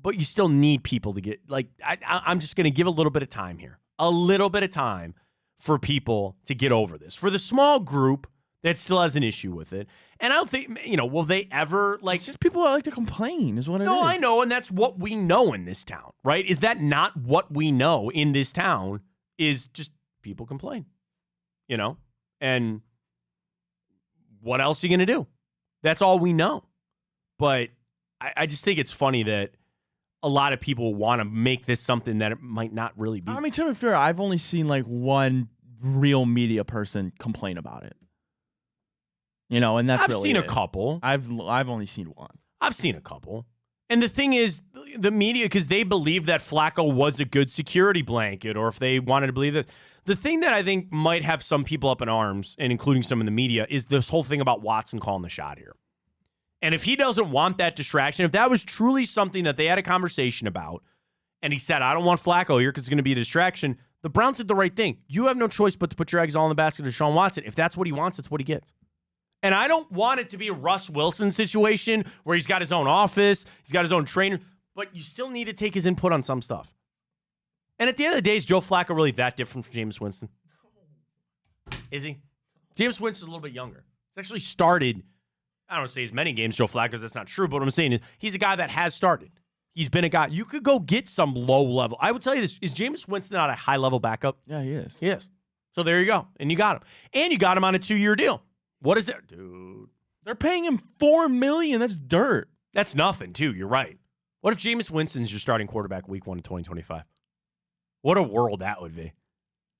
But you still need people to get, like, I'm just going to give a little bit of time here. A little bit of time for people to get over this. For the small group that still has an issue with it. And I don't think, will they ever, like... It's just people that like to complain is what it is. No, I know, and that's what we know in this town, right? Is that not what we know in this town is just people complain, And what else are you going to do? That's all we know. But I just think it's funny that a lot of people want to make this something that it might not really be. I mean, to be fair, I've only seen like one real media person complain about it. And that's I've really seen it. A couple. I've only seen one. I've seen a couple. And the thing is, the media, because they believe that Flacco was a good security blanket, or if they wanted to believe that. The thing that I think might have some people up in arms, and including some in the media, is this whole thing about Watson calling the shot here. And if he doesn't want that distraction, if that was truly something that they had a conversation about, and he said, I don't want Flacco here because it's going to be a distraction, the Browns did the right thing. You have no choice but to put your eggs all in the basket of Deshaun Watson. If that's what he wants, it's what he gets. And I don't want it to be a Russ Wilson situation where he's got his own office, he's got his own trainer, but you still need to take his input on some stuff. And at the end of the day, is Joe Flacco really that different from Jameis Winston? Is he? Jameis Winston's a little bit younger. He's actually started, I don't want to say as many games, Joe Flacco, because that's not true, but what I'm saying is he's a guy that has started. He's been a guy. You could go get some low level. I would tell you this. Is Jameis Winston not a high level backup? Yeah, he is. He is. So there you go. And you got him. And you got him on a 2-year deal. What is that? Dude. They're paying him $4 million. That's dirt. That's nothing, too. You're right. What if Jameis Winston's your starting quarterback week 1 of 2025? What a world that would be.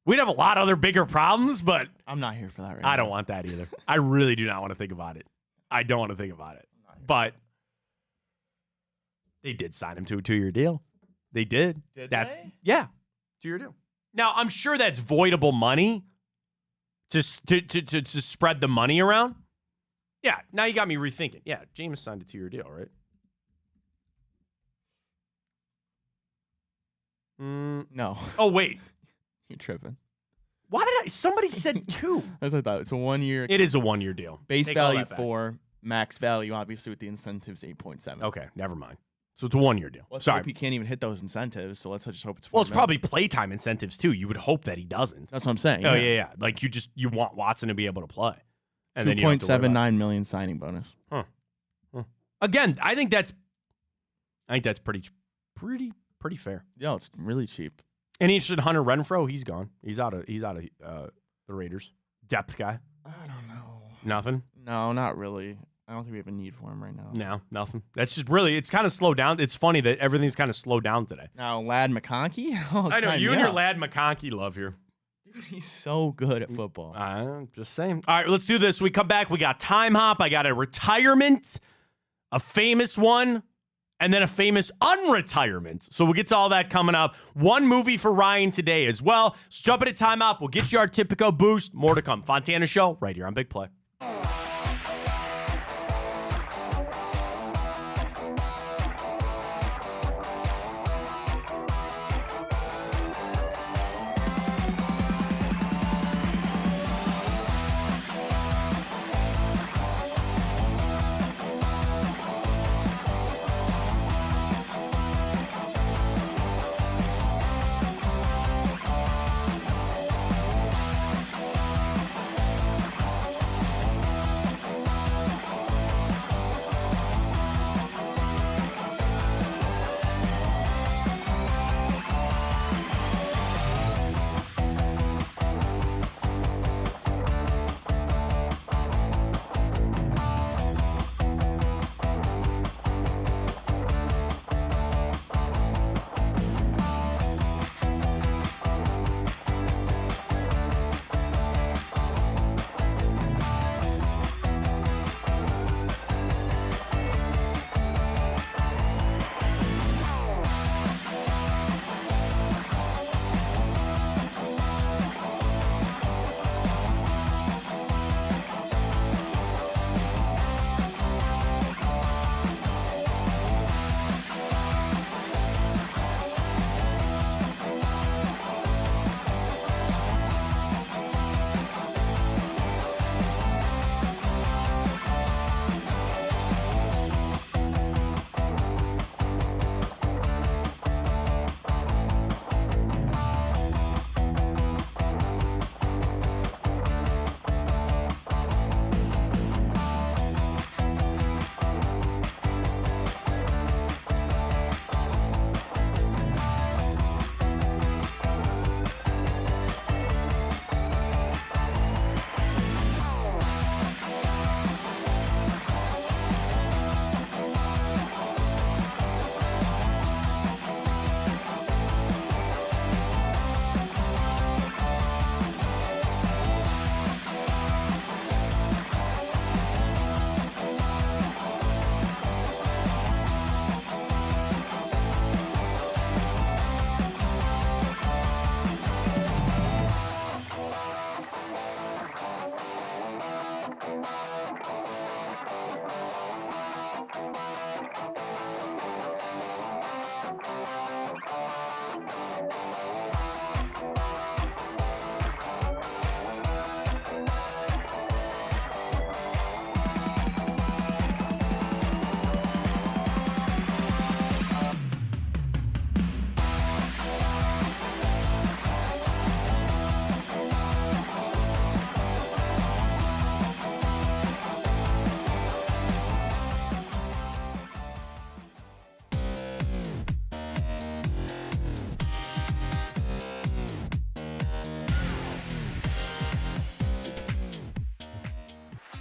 We'd have a lot of other bigger problems, but I'm not here for that right now. I don't want that either. I really do not want to think about it. I don't want to think about it. But they did sign him to a 2-year deal. They did. They? Yeah, 2-year deal. Now, I'm sure that's voidable money to spread the money around. Yeah, now you got me rethinking. Yeah, Jameis signed a 2-year deal, right? No. Oh, wait. You're tripping. Why did somebody said 2? That's what I thought. It's a 1 year. It is a 1-year deal. Base Take all value that back. 4, max value, obviously, with the incentives, 8.7. Okay, never mind. So it's a 1-year deal. Let's Sorry. hope he can't even hit those incentives, so let's just hope it's 4 Well, it's million. probably playtime incentives, too. You would hope that he doesn't. That's what I'm saying. Oh, yeah. Like, you want Watson to be able to play. And then you don't have to worry about it. $2.79 million signing bonus. Again, I think that's pretty fair. Yo, it's really cheap. Any interested in Hunter Renfrow? He's gone. He's out of the Raiders. Depth guy. I don't know. Nothing. No, not really. I don't think we have a need for him right now. No, nothing. That's just really. It's kind of slowed down. It's funny that everything's kind of slowed down today. Now, Lad McConkey? Oh, I know sign you me and your up. Lad McConkey love here. Dude, he's so good at football. I'm just saying. All right, let's do this. We come back. We got time hop. I got a retirement, a famous one, and then a famous unretirement. So we'll get to all that coming up. One movie for Ryan today as well. So jump into time hop. We'll get you our typical boost. More to come. Fontana Show right here on Big Play.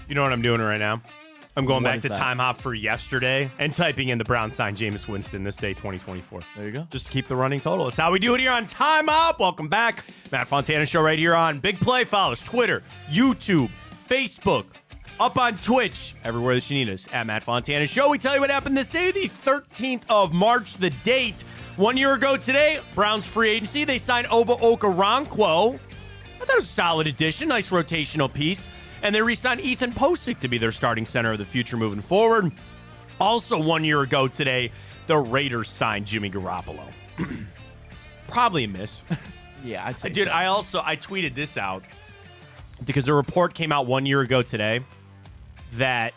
You know what I'm doing right now? I'm going What back is to that? Time Hop for yesterday and typing in the Browns sign Jameis Winston this day 2024. There you go. Just to keep the running total. That's how we do it here on Time Hop. Welcome back. Matt Fontana Show right here on Big Play. Follow us Twitter, YouTube, Facebook, up on Twitch, everywhere that you need us at Matt Fontana Show. We tell you what happened this day, the 13th of March, the date. 1 year ago today, Browns free agency. They signed Oba Okoronkwo. I thought it was a solid addition, nice rotational piece. And they re-signed Ethan Posick to be their starting center of the future moving forward. Also 1 year ago today, the Raiders signed Jimmy Garoppolo. Probably a miss. Yeah, I'd say Dude, so. I tweeted this out because a report came out 1 year ago today that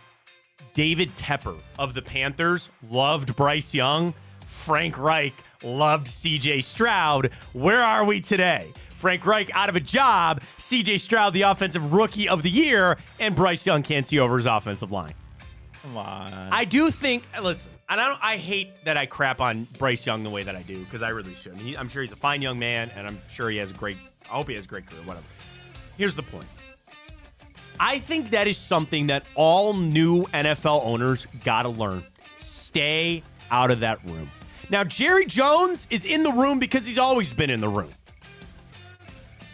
David Tepper of the Panthers loved Bryce Young. Frank Reich loved CJ Stroud. Where are we today? Frank Reich out of a job, CJ Stroud the offensive rookie of the year, and Bryce Young can't see over his offensive line. Come on. I do think, listen, and I hate that I crap on Bryce Young the way that I do, because I really shouldn't. I'm sure he's a fine young man, and I'm sure I hope he has a great career, whatever. Here's the point. I think that is something that all new NFL owners got to learn. Stay out of that room. Now, Jerry Jones is in the room because he's always been in the room.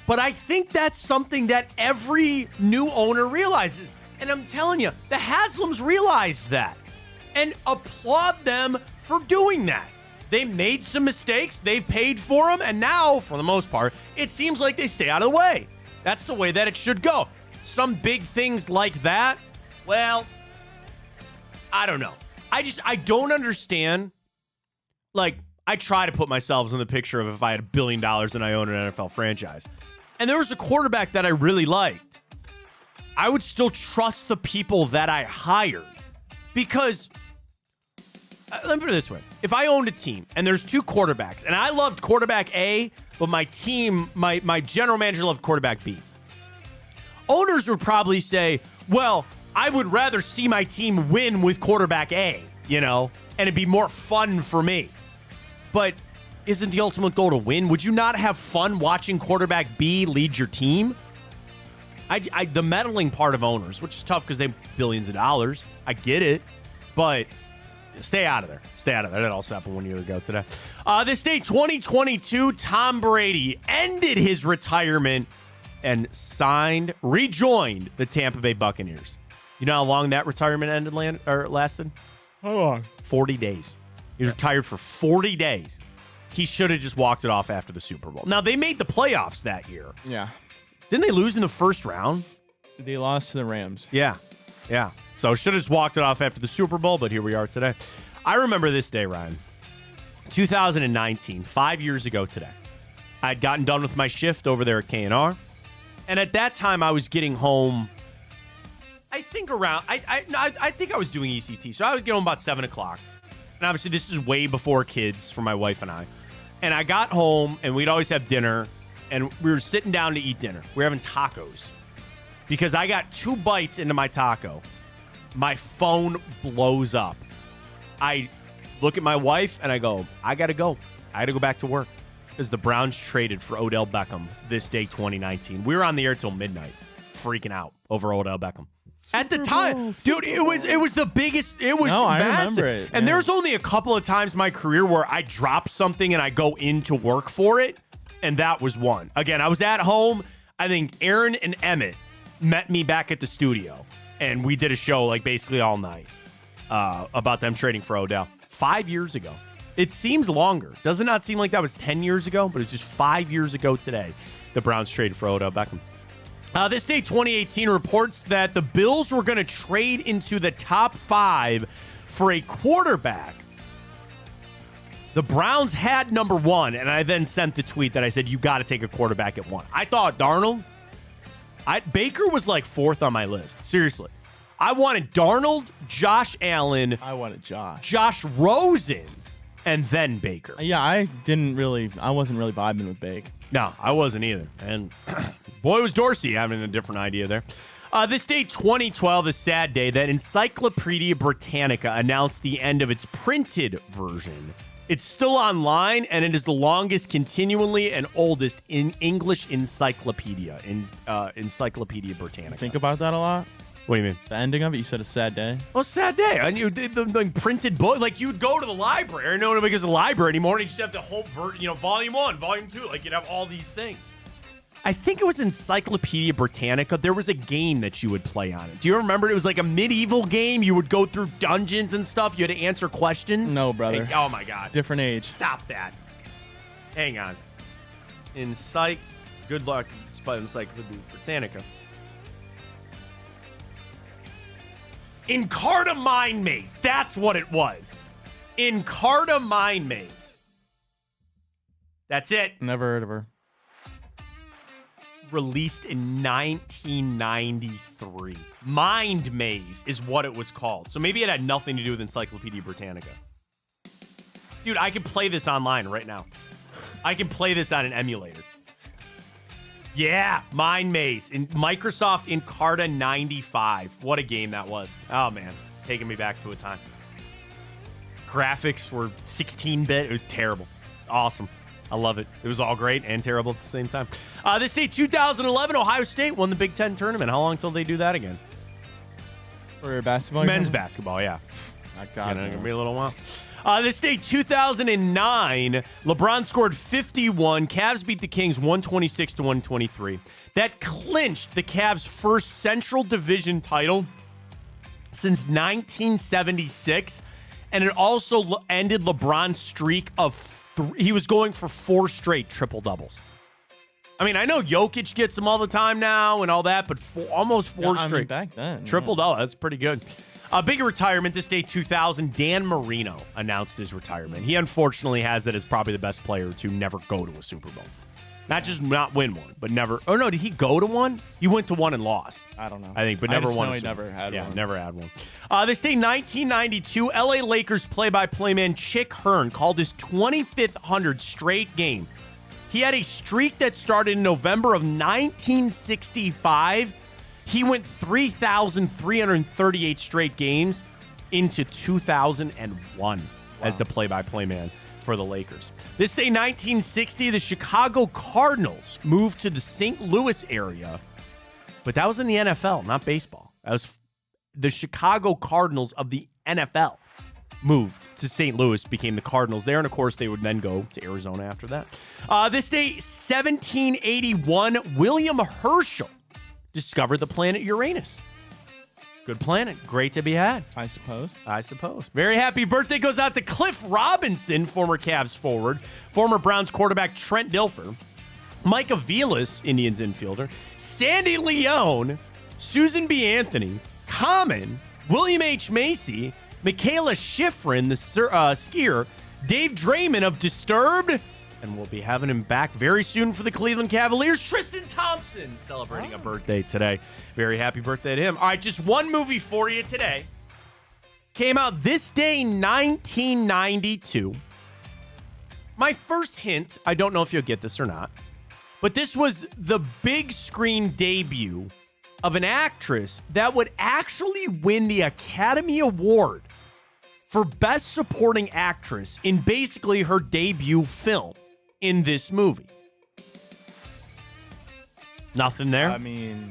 But I think that's something that every new owner realizes. And I'm telling you, the Haslams realized that. And applaud them for doing that. They made some mistakes. They've paid for them. And now, for the most part, it seems like they stay out of the way. That's the way that it should go. Some big things like that, well, I don't know. I don't understand. Like, I try to put myself in the picture of if I had $1 billion and I owned an NFL franchise. And there was a quarterback that I really liked. I would still trust the people that I hired. Because, let me put it this way. If I owned a team and there's two quarterbacks, and I loved quarterback A, but my team, my general manager loved quarterback B. Owners would probably say, well, I would rather see my team win with quarterback A, and it'd be more fun for me. But isn't the ultimate goal to win? Would you not have fun watching quarterback B lead your team? The meddling part of owners, which is tough because they have billions of dollars. I get it, but stay out of there. Stay out of there. That also happened 1 year ago today. This day, 2022, Tom Brady ended his retirement and rejoined the Tampa Bay Buccaneers. You know how long that retirement lasted? How long? 40 days. He was retired for 40 days. He should have just walked it off after the Super Bowl. Now, they made the playoffs that year. Yeah. Didn't they lose in the first round? They lost to the Rams. Yeah. So should have just walked it off after the Super Bowl, but here we are today. I remember this day, Ryan. 2019, 5 years ago today. I'd gotten done with my shift over there at K&R. And at that time, I was getting home, I think I think I was doing ECT. So I was getting home about 7 o'clock. And obviously, this is way before kids for my wife and I. And I got home, and we'd always have dinner. And we were sitting down to eat dinner. We were having tacos. Because I got 2 bites into my taco. My phone blows up. I look at my wife, and I go, I got to go. I got to go back to work. Because the Browns traded for Odell Beckham this day, 2019. We were on the air till midnight, freaking out over Odell Beckham. At the time, dude, it was the biggest. It was massive. I remember it. And there's only a couple of times in my career where I drop something and I go into work for it, and that was one. Again, I was at home. I think Aaron and Emmett met me back at the studio, and we did a show like basically all night about them trading for Odell 5 years ago. It seems longer. Does it not seem like that was 10 years ago? But it's just 5 years ago today. The Browns traded for Odell Beckham. This day, 2018, reports that the Bills were going to trade into the top 5 for a quarterback. The Browns had number 1, and I then sent the tweet that I said, you got to take a quarterback at 1. I thought Darnold. Baker was like 4th on my list. Seriously. I wanted Darnold, Josh Allen. I wanted Josh. Josh Rosen. And then Baker. Yeah, I wasn't really vibing with Bake. No, I wasn't either. And boy, was Dorsey having a different idea there. This day, 2012, a sad day that Encyclopedia Britannica announced the end of its printed version. It's still online, and it is the longest continually and oldest in English encyclopedia, Encyclopedia Britannica. Think about that a lot? What do you mean? The ending of it, you said a sad day. Well, sad day. And you did the printed book. Like, you'd go to the library. No one goes to the library anymore. And you just have the whole, volume 1, volume 2. Like, you'd have all these things. I think it was Encyclopedia Britannica. There was a game that you would play on it. Do you remember? It was like a medieval game. You would go through dungeons and stuff. You had to answer questions. No, brother. Oh, my God. Different age. Stop that. Hang on. Good luck. Encyclopedia Britannica. Encarta Mind Maze. That's what it was. Encarta Mind Maze. That's it. Never heard of her. Released in 1993. Mind Maze is what it was called. So maybe it had nothing to do with Encyclopedia Britannica. Dude, I could play this online right now. I can play this on an emulator. Yeah, Mind Maze in Microsoft Encarta 95. What a game that was. Oh, man. Taking me back to a time. Graphics were 16-bit. It was terrible. Awesome. I love it. It was all great and terrible at the same time. This day, 2011, Ohio State won the Big Ten tournament. How long till they do that again? For basketball? Men's basketball, yeah. My God. It's going to be a little while. This day, 2009, LeBron scored 51. Cavs beat the Kings 126-123. That clinched the Cavs' first Central Division title since 1976. And it also ended LeBron's streak of he was going for 4 straight triple-doubles. I mean, I know Jokic gets them all the time now and all that, but almost 4 straight. I mean, back then. Triple-double, that's pretty good. A bigger retirement this day, 2000, Dan Marino announced his retirement. He unfortunately has that as probably the best player to never go to a Super Bowl. Not just not win one, but never. Oh, no, did he go to one? He went to one and lost. I don't know. I think, but never won. He never had one. Yeah, never had one. This day, 1992, LA Lakers play-by-play man Chick Hearn called his 2500 straight game. He had a streak that started in November of 1965. He went 3,338 straight games into 2001 as the play-by-play man for the Lakers. This day, 1960, the Chicago Cardinals moved to the St. Louis area, but that was in the NFL, not baseball. That was the Chicago Cardinals of the NFL moved to St. Louis, became the Cardinals there, and of course, they would then go to Arizona after that. This day, 1781, William Herschel discovered the planet Uranus. Good planet. Great to be had. I suppose. Very happy birthday goes out to Cliff Robinson, former Cavs forward, former Browns quarterback Trent Dilfer, Micah Vilas, Indians infielder, Sandy Leone, Susan B. Anthony, Common, William H. Macy, Michaela Schifrin, the skier, Dave Draymond of Disturbed, and we'll be having him back very soon for the Cleveland Cavaliers. Tristan Thompson celebrating a birthday today. Very happy birthday to him. All right, just one movie for you today. Came out this day, 1992. My first hint, I don't know if you'll get this or not, but this was the big screen debut of an actress that would actually win the Academy Award for Best Supporting Actress in basically her debut film in this movie. Nothing there? I mean,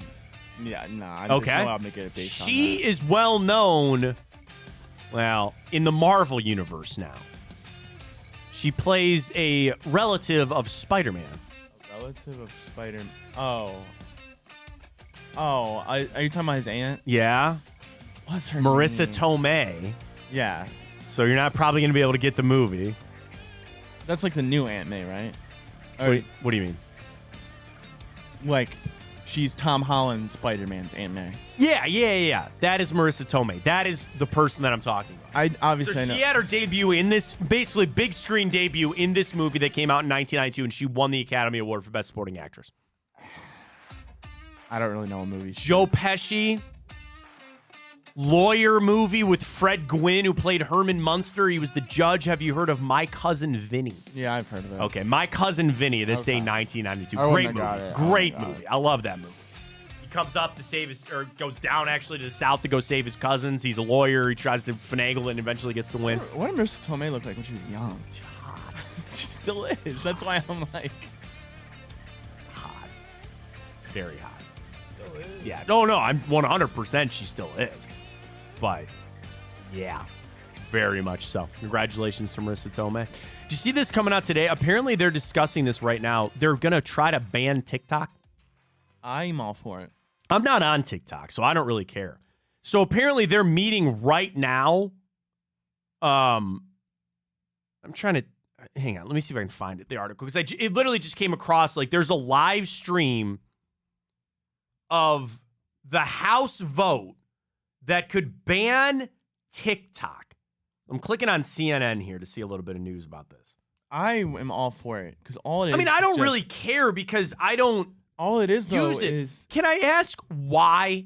yeah, nah. Okay. There's no way I'm gonna get it based on She that. is well known, well, in the Marvel universe now. She plays a relative of Spider-Man. A relative of Spider-Man. Oh, are you talking about his aunt? Yeah. What's her Marissa name? Tomei. Yeah. So you're not probably going to be able to get the movie. That's like the new Aunt May, right? What do you mean? Like, she's Tom Holland's Spider-Man's Aunt May. Yeah. That is Marissa Tomei. That is the person that I'm talking about. I obviously So know. she had her debut in this, basically big screen debut in this movie that came out in 1992, and she won the Academy Award for Best Supporting Actress. I don't really know a movie. Joe Pesci, lawyer movie with Fred Gwynn, who played Herman Munster. He was the judge. Have you heard of My Cousin Vinny? Yeah, I've heard of it. Okay, My Cousin Vinny, this day, Okay. 1992. I wouldn't Great have got movie. it. Great I wouldn't movie. I love that movie. He comes up to save his, or goes down actually to the south to go save his cousins. He's a lawyer. He tries to finagle it and eventually gets the win. What did Marissa Tomei look like when she was young? She still is. That's why I'm like... Hot. Very hot. Yeah. No, I'm 100% she still is. But, yeah, very much so. Congratulations to Marissa Tomei. Did you see this coming out today? Apparently, they're discussing this right now. They're going to try to ban TikTok. I'm all for it. I'm not on TikTok, so I don't really care. So apparently, they're meeting right now. I'm trying to hang on. Let me see if I can find it. The article, because it literally just came across like there's a live stream of the House vote that could ban TikTok. I'm clicking on CNN here to see a little bit of news about this. I am all for it because all it is. I mean, I don't really care because I don't. All it is though use it. Is. Can I ask why?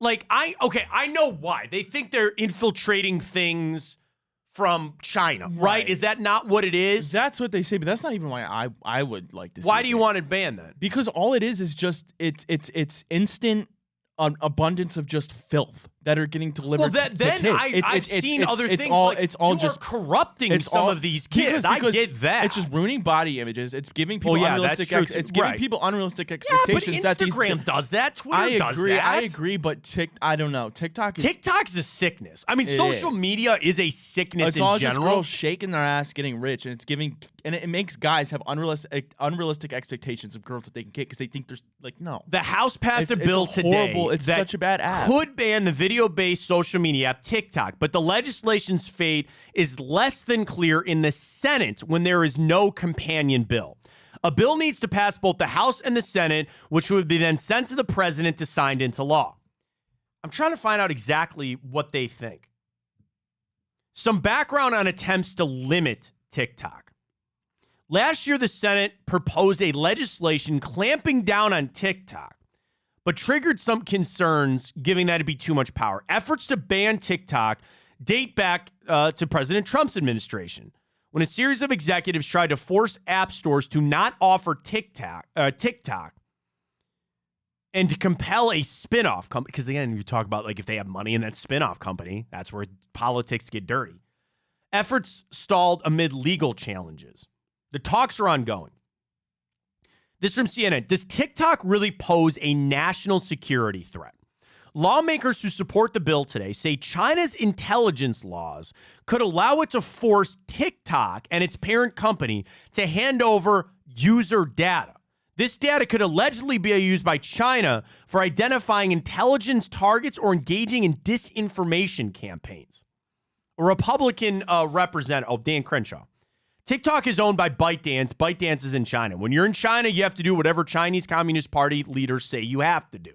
Like I know why. They think they're infiltrating things from China, right? Is that not what it is? That's what they say, but that's not even why I would like to see. Why do you want it banned then? Because all it is just it's instant abundance of just filth that are getting delivered. Well, then I've seen other things. It's all just corrupting some of these kids. I get that. It's just ruining body images. It's giving people unrealistic. It's giving people unrealistic expectations. Yeah, but Instagram does that. Twitter does that. I agree, but I don't know. TikTok's a sickness. I mean, social media is a sickness it's all in general. Just girls shaking their ass, getting rich, and it makes guys have unrealistic expectations of girls that they can get because they think there's like no. The House passed a bill today. It's such a bad app. Could ban the video-based social media app TikTok, but the legislation's fate is less than clear in the Senate when there is no companion bill. A bill needs to pass both the House and the Senate, which would be then sent to the president to sign into law. I'm trying to find out exactly what they think. Some background on attempts to limit TikTok. Last year, the Senate proposed a legislation clamping down on TikTok, but triggered some concerns, giving that it'd be too much power. Efforts to ban TikTok date back to President Trump's administration, when a series of executives tried to force app stores to not offer TikTok, and to compel a spinoff company. Because again, you talk about like if they have money in that spinoff company, that's where politics get dirty. Efforts stalled amid legal challenges. The talks are ongoing. This from CNN. Does TikTok really pose a national security threat? Lawmakers who support the bill today say China's intelligence laws could allow it to force TikTok and its parent company to hand over user data. This data could allegedly be used by China for identifying intelligence targets or engaging in disinformation campaigns. A Republican representative, Dan Crenshaw. TikTok is owned by ByteDance. ByteDance is in China. When you're in China, you have to do whatever Chinese Communist Party leaders say you have to do,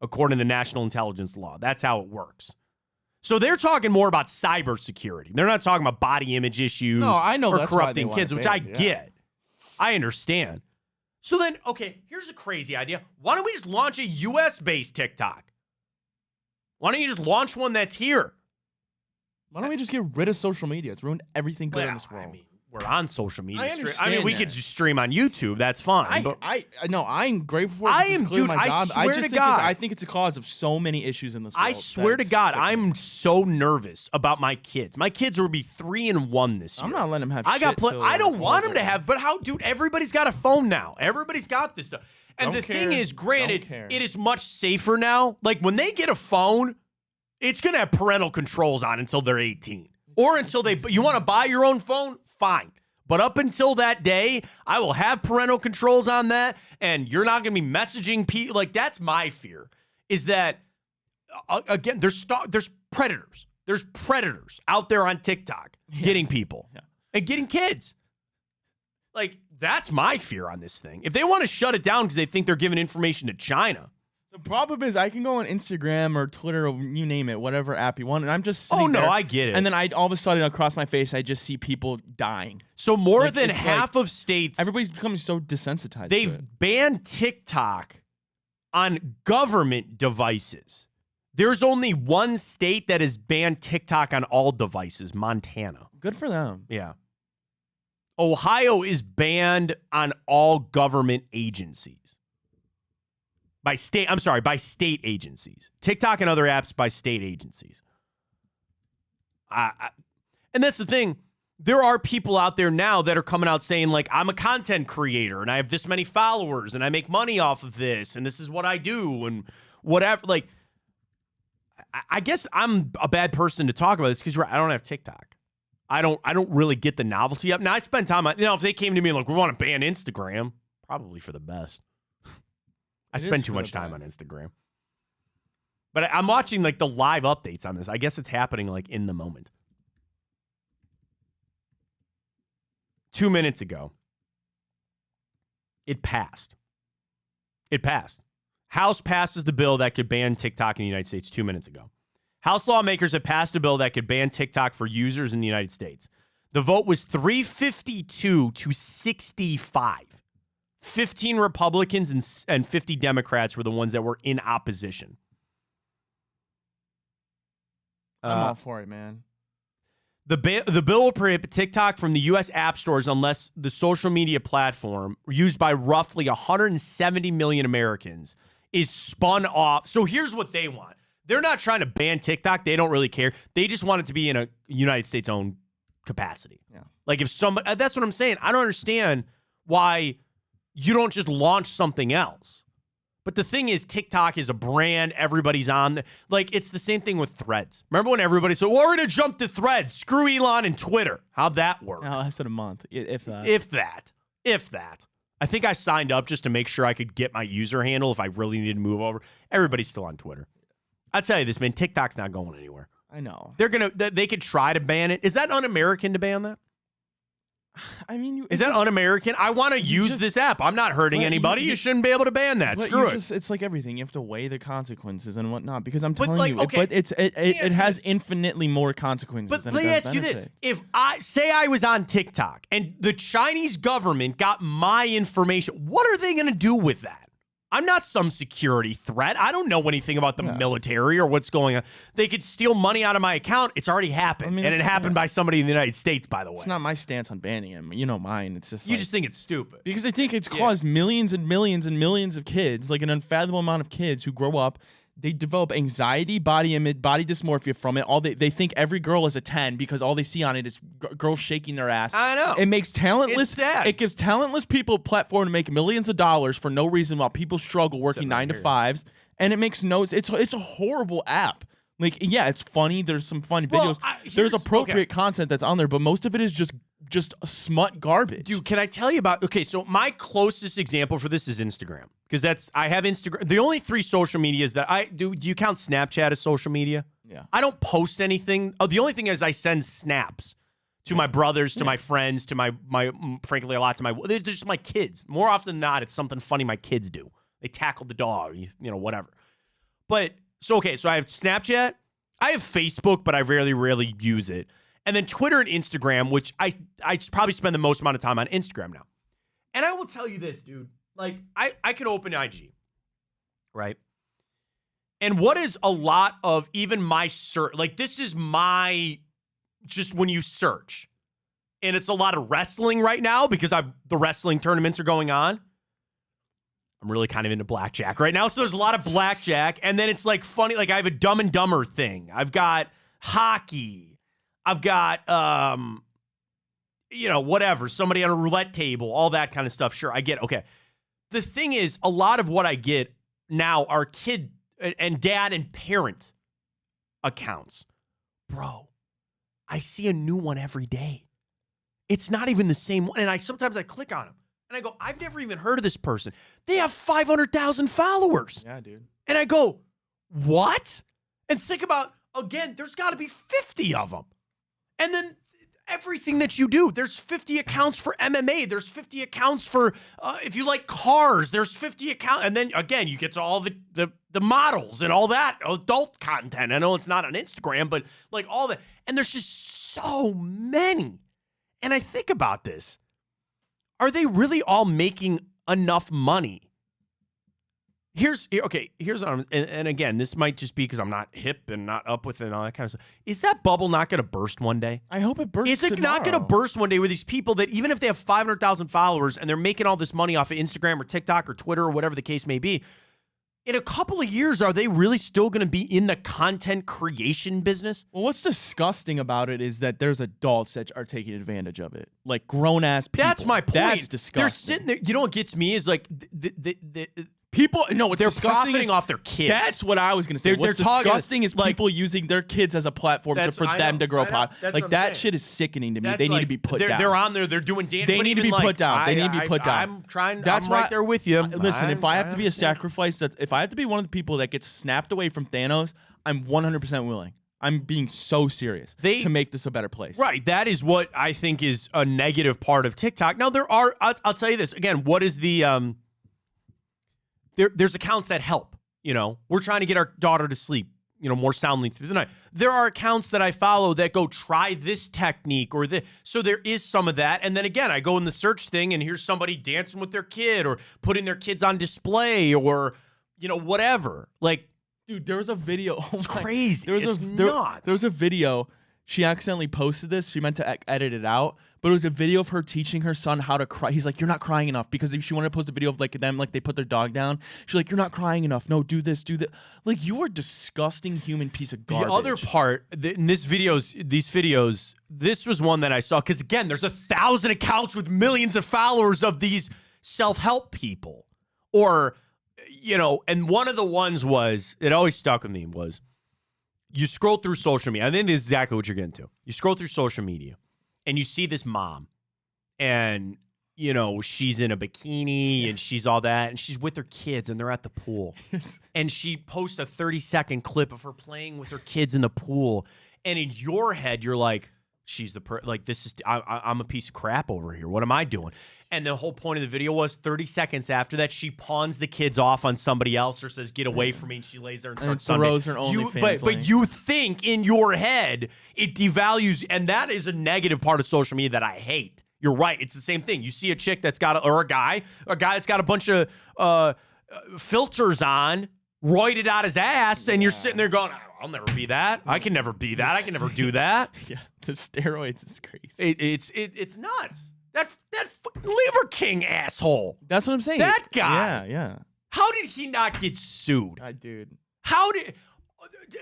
according to national intelligence law. That's how it works. So they're talking more about cybersecurity. They're not talking about body image issues or corrupting kids, which I get. I understand. So then, okay, here's a crazy idea. Why don't we just launch a US-based TikTok? Why don't you just launch one that's here? Why don't we just get rid of social media? It's ruined everything good in this world. I mean, we're on social media. I mean, we could just stream on YouTube. That's fine. I'm grateful for it. I think it's a cause of so many issues in this world. I swear to God, I'm so nervous about my kids. My kids will be 3 and 1 this year. I'm not letting them have. I don't want them to have. But how, dude? Everybody's got a phone now. Everybody's got this stuff. And the thing is, granted, it is much safer now. Like when they get a phone, it's gonna have parental controls on until they're 18, or until they. You want to buy your own phone? Fine. But up until that day, I will have parental controls on that, and you're not going to be messaging people. Like, that's my fear, is that, again, there's predators. There's predators out there on TikTok getting people and getting kids. Like, that's my fear on this thing. If they want to shut it down because they think they're giving information to China. The problem is I can go on Instagram or Twitter or you name it, whatever app you want, and I'm just sitting there, I get it. And then all of a sudden across my face, I just see people dying. So more than half of states... Everybody's becoming so desensitized. They've banned TikTok on government devices. There's only one state that has banned TikTok on all devices, Montana. Good for them. Yeah. Ohio is banned on all government agencies. By state agencies. TikTok and other apps by state agencies. And that's the thing. there are people out there now that are coming out saying, like, I'm a content creator and I have this many followers and I make money off of this and this is what I do and whatever. Like, I guess I'm a bad person to talk about this because I don't have TikTok. I don't really get the novelty up. Now, I spend time on, if they came to me like, we want to ban Instagram, probably for the best. I spend too much time on Instagram. But I'm watching like the live updates on this. I guess it's happening like in the moment. 2 minutes ago, it passed. House passes the bill that could ban TikTok in the United States 2 minutes ago. House lawmakers have passed a bill that could ban TikTok for users in the United States. The vote was 352 to 65. 15 Republicans and 50 Democrats were the ones that were in opposition. I'm all for it, man. The bill will prohibit TikTok from the U.S. app stores unless the social media platform used by roughly 170 million Americans is spun off. So here's what they want. They're not trying to ban TikTok. They don't really care. They just want it to be in a United States owned capacity. Yeah. Like if somebody, that's what I'm saying. I don't understand why you don't just launch something else. But the thing is, TikTok is a brand. Everybody's on. Like, it's the same thing with Threads. Remember when everybody said, well, we're going to jump to Threads. Screw Elon and Twitter. How'd that work? No, less than a month, if that. If that. I think I signed up just to make sure I could get my user handle if I really needed to move over. Everybody's still on Twitter. I'll tell you this, man. TikTok's not going anywhere. I know. They could try to ban it. Is that un-American to ban that? I mean, is that un-American? I want to use this app. I'm not hurting anybody. You shouldn't be able to ban that. Screw it. It's like everything. You have to weigh the consequences and whatnot. Because I'm telling you, it has infinitely more consequences. But let me ask you this: if I was on TikTok and the Chinese government got my information, what are they going to do with that? I'm not some security threat. I don't know anything about the military or what's going on. They could steal money out of my account. It's already happened. And it happened by somebody in the United States, by the way. It's not my stance on banning him. You know mine. It's just you just think it's stupid. Because I think it's caused millions and millions and millions of kids, like an unfathomable amount of kids who grow up. They develop anxiety, body image, body dysmorphia from it. They think every girl is a 10 because all they see on it is girls shaking their ass. I know. It makes talentless. It's sad. It gives talentless people a platform to make millions of dollars for no reason while people struggle working 9 to 5s. And it makes no. It's a horrible app. Like, yeah, it's funny. There's some funny videos. There's appropriate content that's on there, but most of it is just smut garbage. Dude, can I tell you about? Okay, so my closest example for this is Instagram, because I have Instagram. The only 3 social medias that I do. Do you count Snapchat as social media? Yeah. I don't post anything. Oh, the only thing is I send snaps to my brothers, to my friends, to my frankly a lot to my. They're just my kids. More often than not, it's something funny my kids do. They tackle the dog, whatever. But so I have Snapchat. I have Facebook, but I rarely use it. And then Twitter and Instagram, which I probably spend the most amount of time on Instagram now. And I will tell you this, dude. Like, I could open IG, right? And what is a lot of even my search, like this is my, just when you search. And it's a lot of wrestling right now because the wrestling tournaments are going on. I'm really kind of into blackjack right now. So there's a lot of blackjack. And then it's like funny, like I have a Dumb and Dumber thing. I've got hockey. I've got, whatever, somebody on a roulette table, all that kind of stuff. Sure, I get it. Okay. The thing is, a lot of what I get now are kid and dad and parent accounts. Bro, I see a new one every day. It's not even the same one. And sometimes I click on them and I go, I've never even heard of this person. They have 500,000 followers. Yeah, dude. And I go, what? And think about, again, there's got to be 50 of them. And then everything that you do, there's 50 accounts for MMA. There's 50 accounts for, if you like cars, there's 50 accounts. And then, again, you get to all the models and all that adult content. I know it's not on Instagram, but like all that. And there's just so many. And I think about this. Are they really all making enough money? Here's what I'm, and again, this might just be because I'm not hip and not up with it and all that kind of stuff. Is that bubble not going to burst one day? I hope it bursts. Is it not going to burst one day with these people that even if they have 500,000 followers and they're making all this money off of Instagram or TikTok or Twitter or whatever the case may be, in a couple of years, are they really still going to be in the content creation business? Well, what's disgusting about it is that there's adults that are taking advantage of it, like grown ass people. That's my point. That's disgusting. They're sitting there. You know what gets me is like people. No, what's they're disgusting profiting is, off their kids. That's what I was gonna say. What's disgusting is like, people using their kids as a platform for them to grow pop. Like that shit is sickening to me. They need to be put down. They're on there. They're doing dance. They need to be put down. They need to be put down. I'm trying. That's right there with you. Listen, if I have to be a sacrifice, if I have to be one of the people that gets snapped away from Thanos, I'm 100% willing. I'm being so serious to make this a better place. Right. That is what I think is a negative part of TikTok. Now there are. I'll tell you this again. What is the There's accounts that help. You know, we're trying to get our daughter to sleep, you know, more soundly through the night. There are accounts that I follow that go try this technique or this. So there is some of that. And then again, I go in the search thing and here's somebody dancing with their kid or putting their kids on display or, you know, whatever. Like, dude, there was a video. Oh it's crazy. It's nuts. There was a video. She accidentally posted this. She meant to edit it out, but it was a video of her teaching her son how to cry. He's like, "You're not crying enough," because she wanted to post a video of like them, like they put their dog down. She's like, "You're not crying enough. No, do this, do that." Like, you are a disgusting human piece of garbage. The other part in these videos, this was one that I saw because again, there's 1,000 accounts with millions of followers of these self-help people, or you know, and one of the ones was it always stuck with me was. You scroll through social media. I think this is exactly what you're getting to. You scroll through social media and you see this mom and, you know, she's in a bikini and she's all that and she's with her kids and they're at the pool. And she posts a 30-second clip of her playing with her kids in the pool. And in your head, you're like, she's this is, I'm a piece of crap over here. What am I doing? And the whole point of the video was 30 seconds after that, she pawns the kids off on somebody else or says, "Get away from me." And she lays there and starts throws her OnlyFans. But you think in your head it devalues, and that is a negative part of social media that I hate. You're right. It's the same thing. You see a chick that's got or a guy that's got a bunch of filters on, roided out his ass, and you're sitting there going, "I'll never be that. I can never be that. I can never do that." Yeah, the steroids is crazy. It's nuts. That Liver King asshole. That's what I'm saying. That guy. Yeah. How did he not get sued? Dude. How did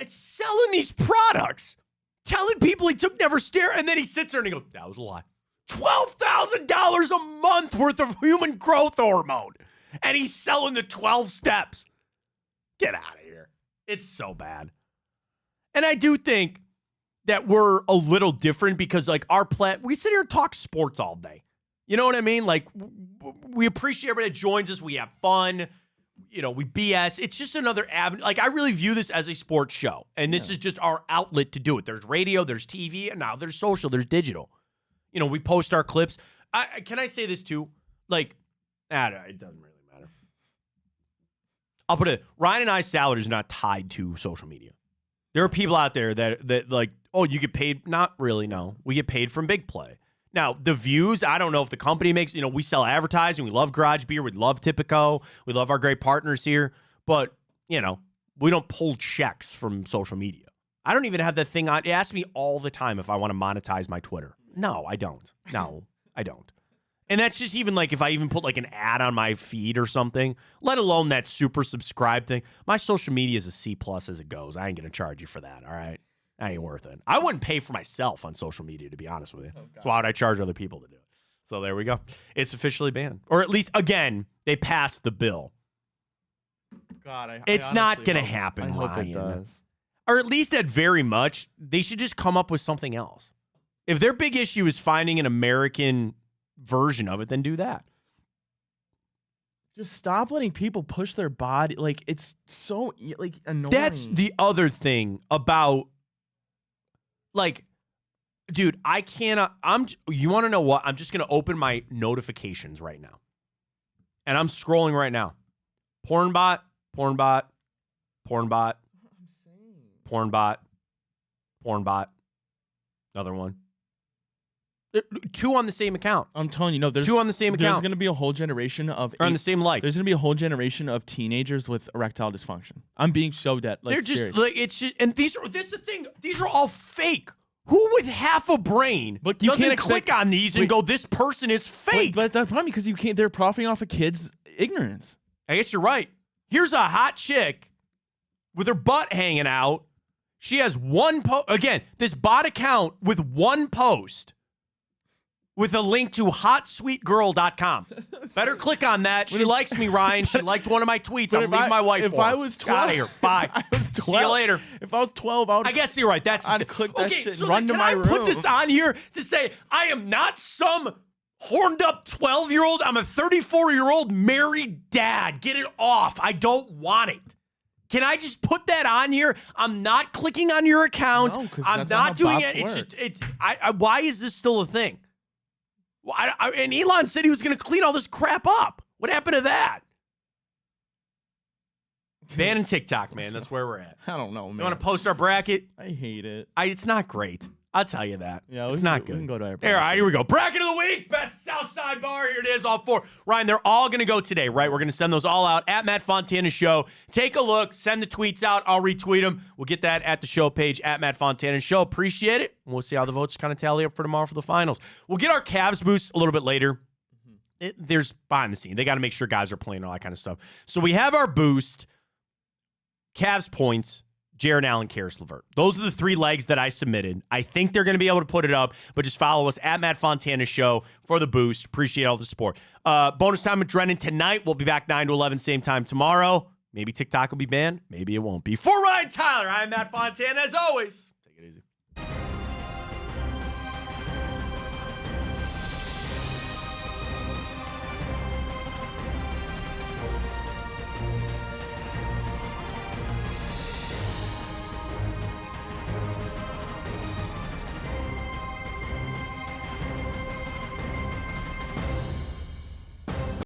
it's selling these products, telling people he took never stare, and then he sits there and he goes, "That was a lie." $12,000 a month worth of human growth hormone, and he's selling the 12 steps. Get out of here. It's so bad. And I do think that we're a little different because like we sit here and talk sports all day. You know what I mean? Like we appreciate everybody that joins us. We have fun. You know, we BS. It's just another avenue. Like I really view this as a sports show. And this is just our outlet to do it. There's radio, there's TV, and now there's social, there's digital. You know, we post our clips. Can I say this too? Like, it doesn't really matter. I'll put it, Ryan and I's salary is not tied to social media. There are people out there that like, oh, you get paid. Not really, no. We get paid from Big Play. Now, the views, I don't know if the company makes, you know, we sell advertising. We love Garage Beer. We love Tipico. We love our great partners here. But, you know, we don't pull checks from social media. I don't even have that thing on. It asks me all the time if I want to monetize my Twitter. No, I don't. No, I don't. And that's just even like if I even put like an ad on my feed or something, let alone that super subscribe thing. My social media is a C+ as it goes. I ain't going to charge you for that, all right? That ain't worth it. I wouldn't pay for myself on social media, to be honest with you. So why would I charge other people to do it? So there we go. It's officially banned. Or at least, again, they passed the bill. God, it's not going to happen, I hope Ryan. it does. Or at least at very much, they should just come up with something else. If their big issue is finding an American version of it, then do that. Just stop letting people push their body. Like, it's so like annoying. That's the other thing about, like, dude, I cannot. You want to know what? I'm just gonna open my notifications right now, and I'm scrolling right now. Pornbot, Pornbot, Pornbot, Pornbot, Pornbot. Another one. 2 on the same account. I'm telling you, no, there's 2 on the same account. There's going to be a whole generation of on the same like. There's going to be a whole generation of teenagers with erectile dysfunction. I'm being so dead. Like, they're just serious. like it's just, and this is the thing. These are all fake. Who with half a brain but you doesn't can't click on these and go, "This person is fake"? But that's probably because you can't. They're profiting off of kids' ignorance. I guess you're right. Here's a hot chick with her butt hanging out. She has one post. Again, this bot account with one post with a link to hotsweetgirl.com. Better click on that. She likes me, Ryan. She liked one of my tweets. I'm leaving my wife If for her. I was 12. Out of here. Bye. I was 12. See you later. If I was 12, I would. I guess you're right. I'd click that shit and so run to my room. Can I put this on here to say I am not some horned up 12-year-old. I'm a 34-year-old married dad. Get it off. I don't want it. Can I just put that on here? I'm not clicking on your account. No, 'cause I'm that's not how doing bots it. work. It's why is this still a thing? Well, and Elon said he was going to clean all this crap up. What happened to that? Banning TikTok, man. That's where we're at. I don't know, man. You want to post our bracket? I hate it. It's not great. I'll tell you that. Yeah, it's not good. We can go to our All right, here we go. Bracket of the week. Best Southside bar. Here it is, all four. Ryan, they're all going to go today, right? We're going to send those all out at Matt Fontana Show. Take a look. Send the tweets out. I'll retweet them. We'll get that at the show page at Matt Fontana Show. Appreciate it. And we'll see how the votes kind of tally up for tomorrow for the finals. We'll get our Cavs boost a little bit later. There's behind the scene. They got to make sure guys are playing, all that kind of stuff. So we have our boost. Cavs points. Jaron Allen, Karis LeVert. Those are the three legs that I submitted. I think they're going to be able to put it up, but just follow us at Matt Fontana Show for the boost. Appreciate all the support. Bonus time with Drennan tonight. We'll be back 9 to 11, same time tomorrow. Maybe TikTok will be banned. Maybe it won't be. For Ryan Tyler, I'm Matt Fontana, as always.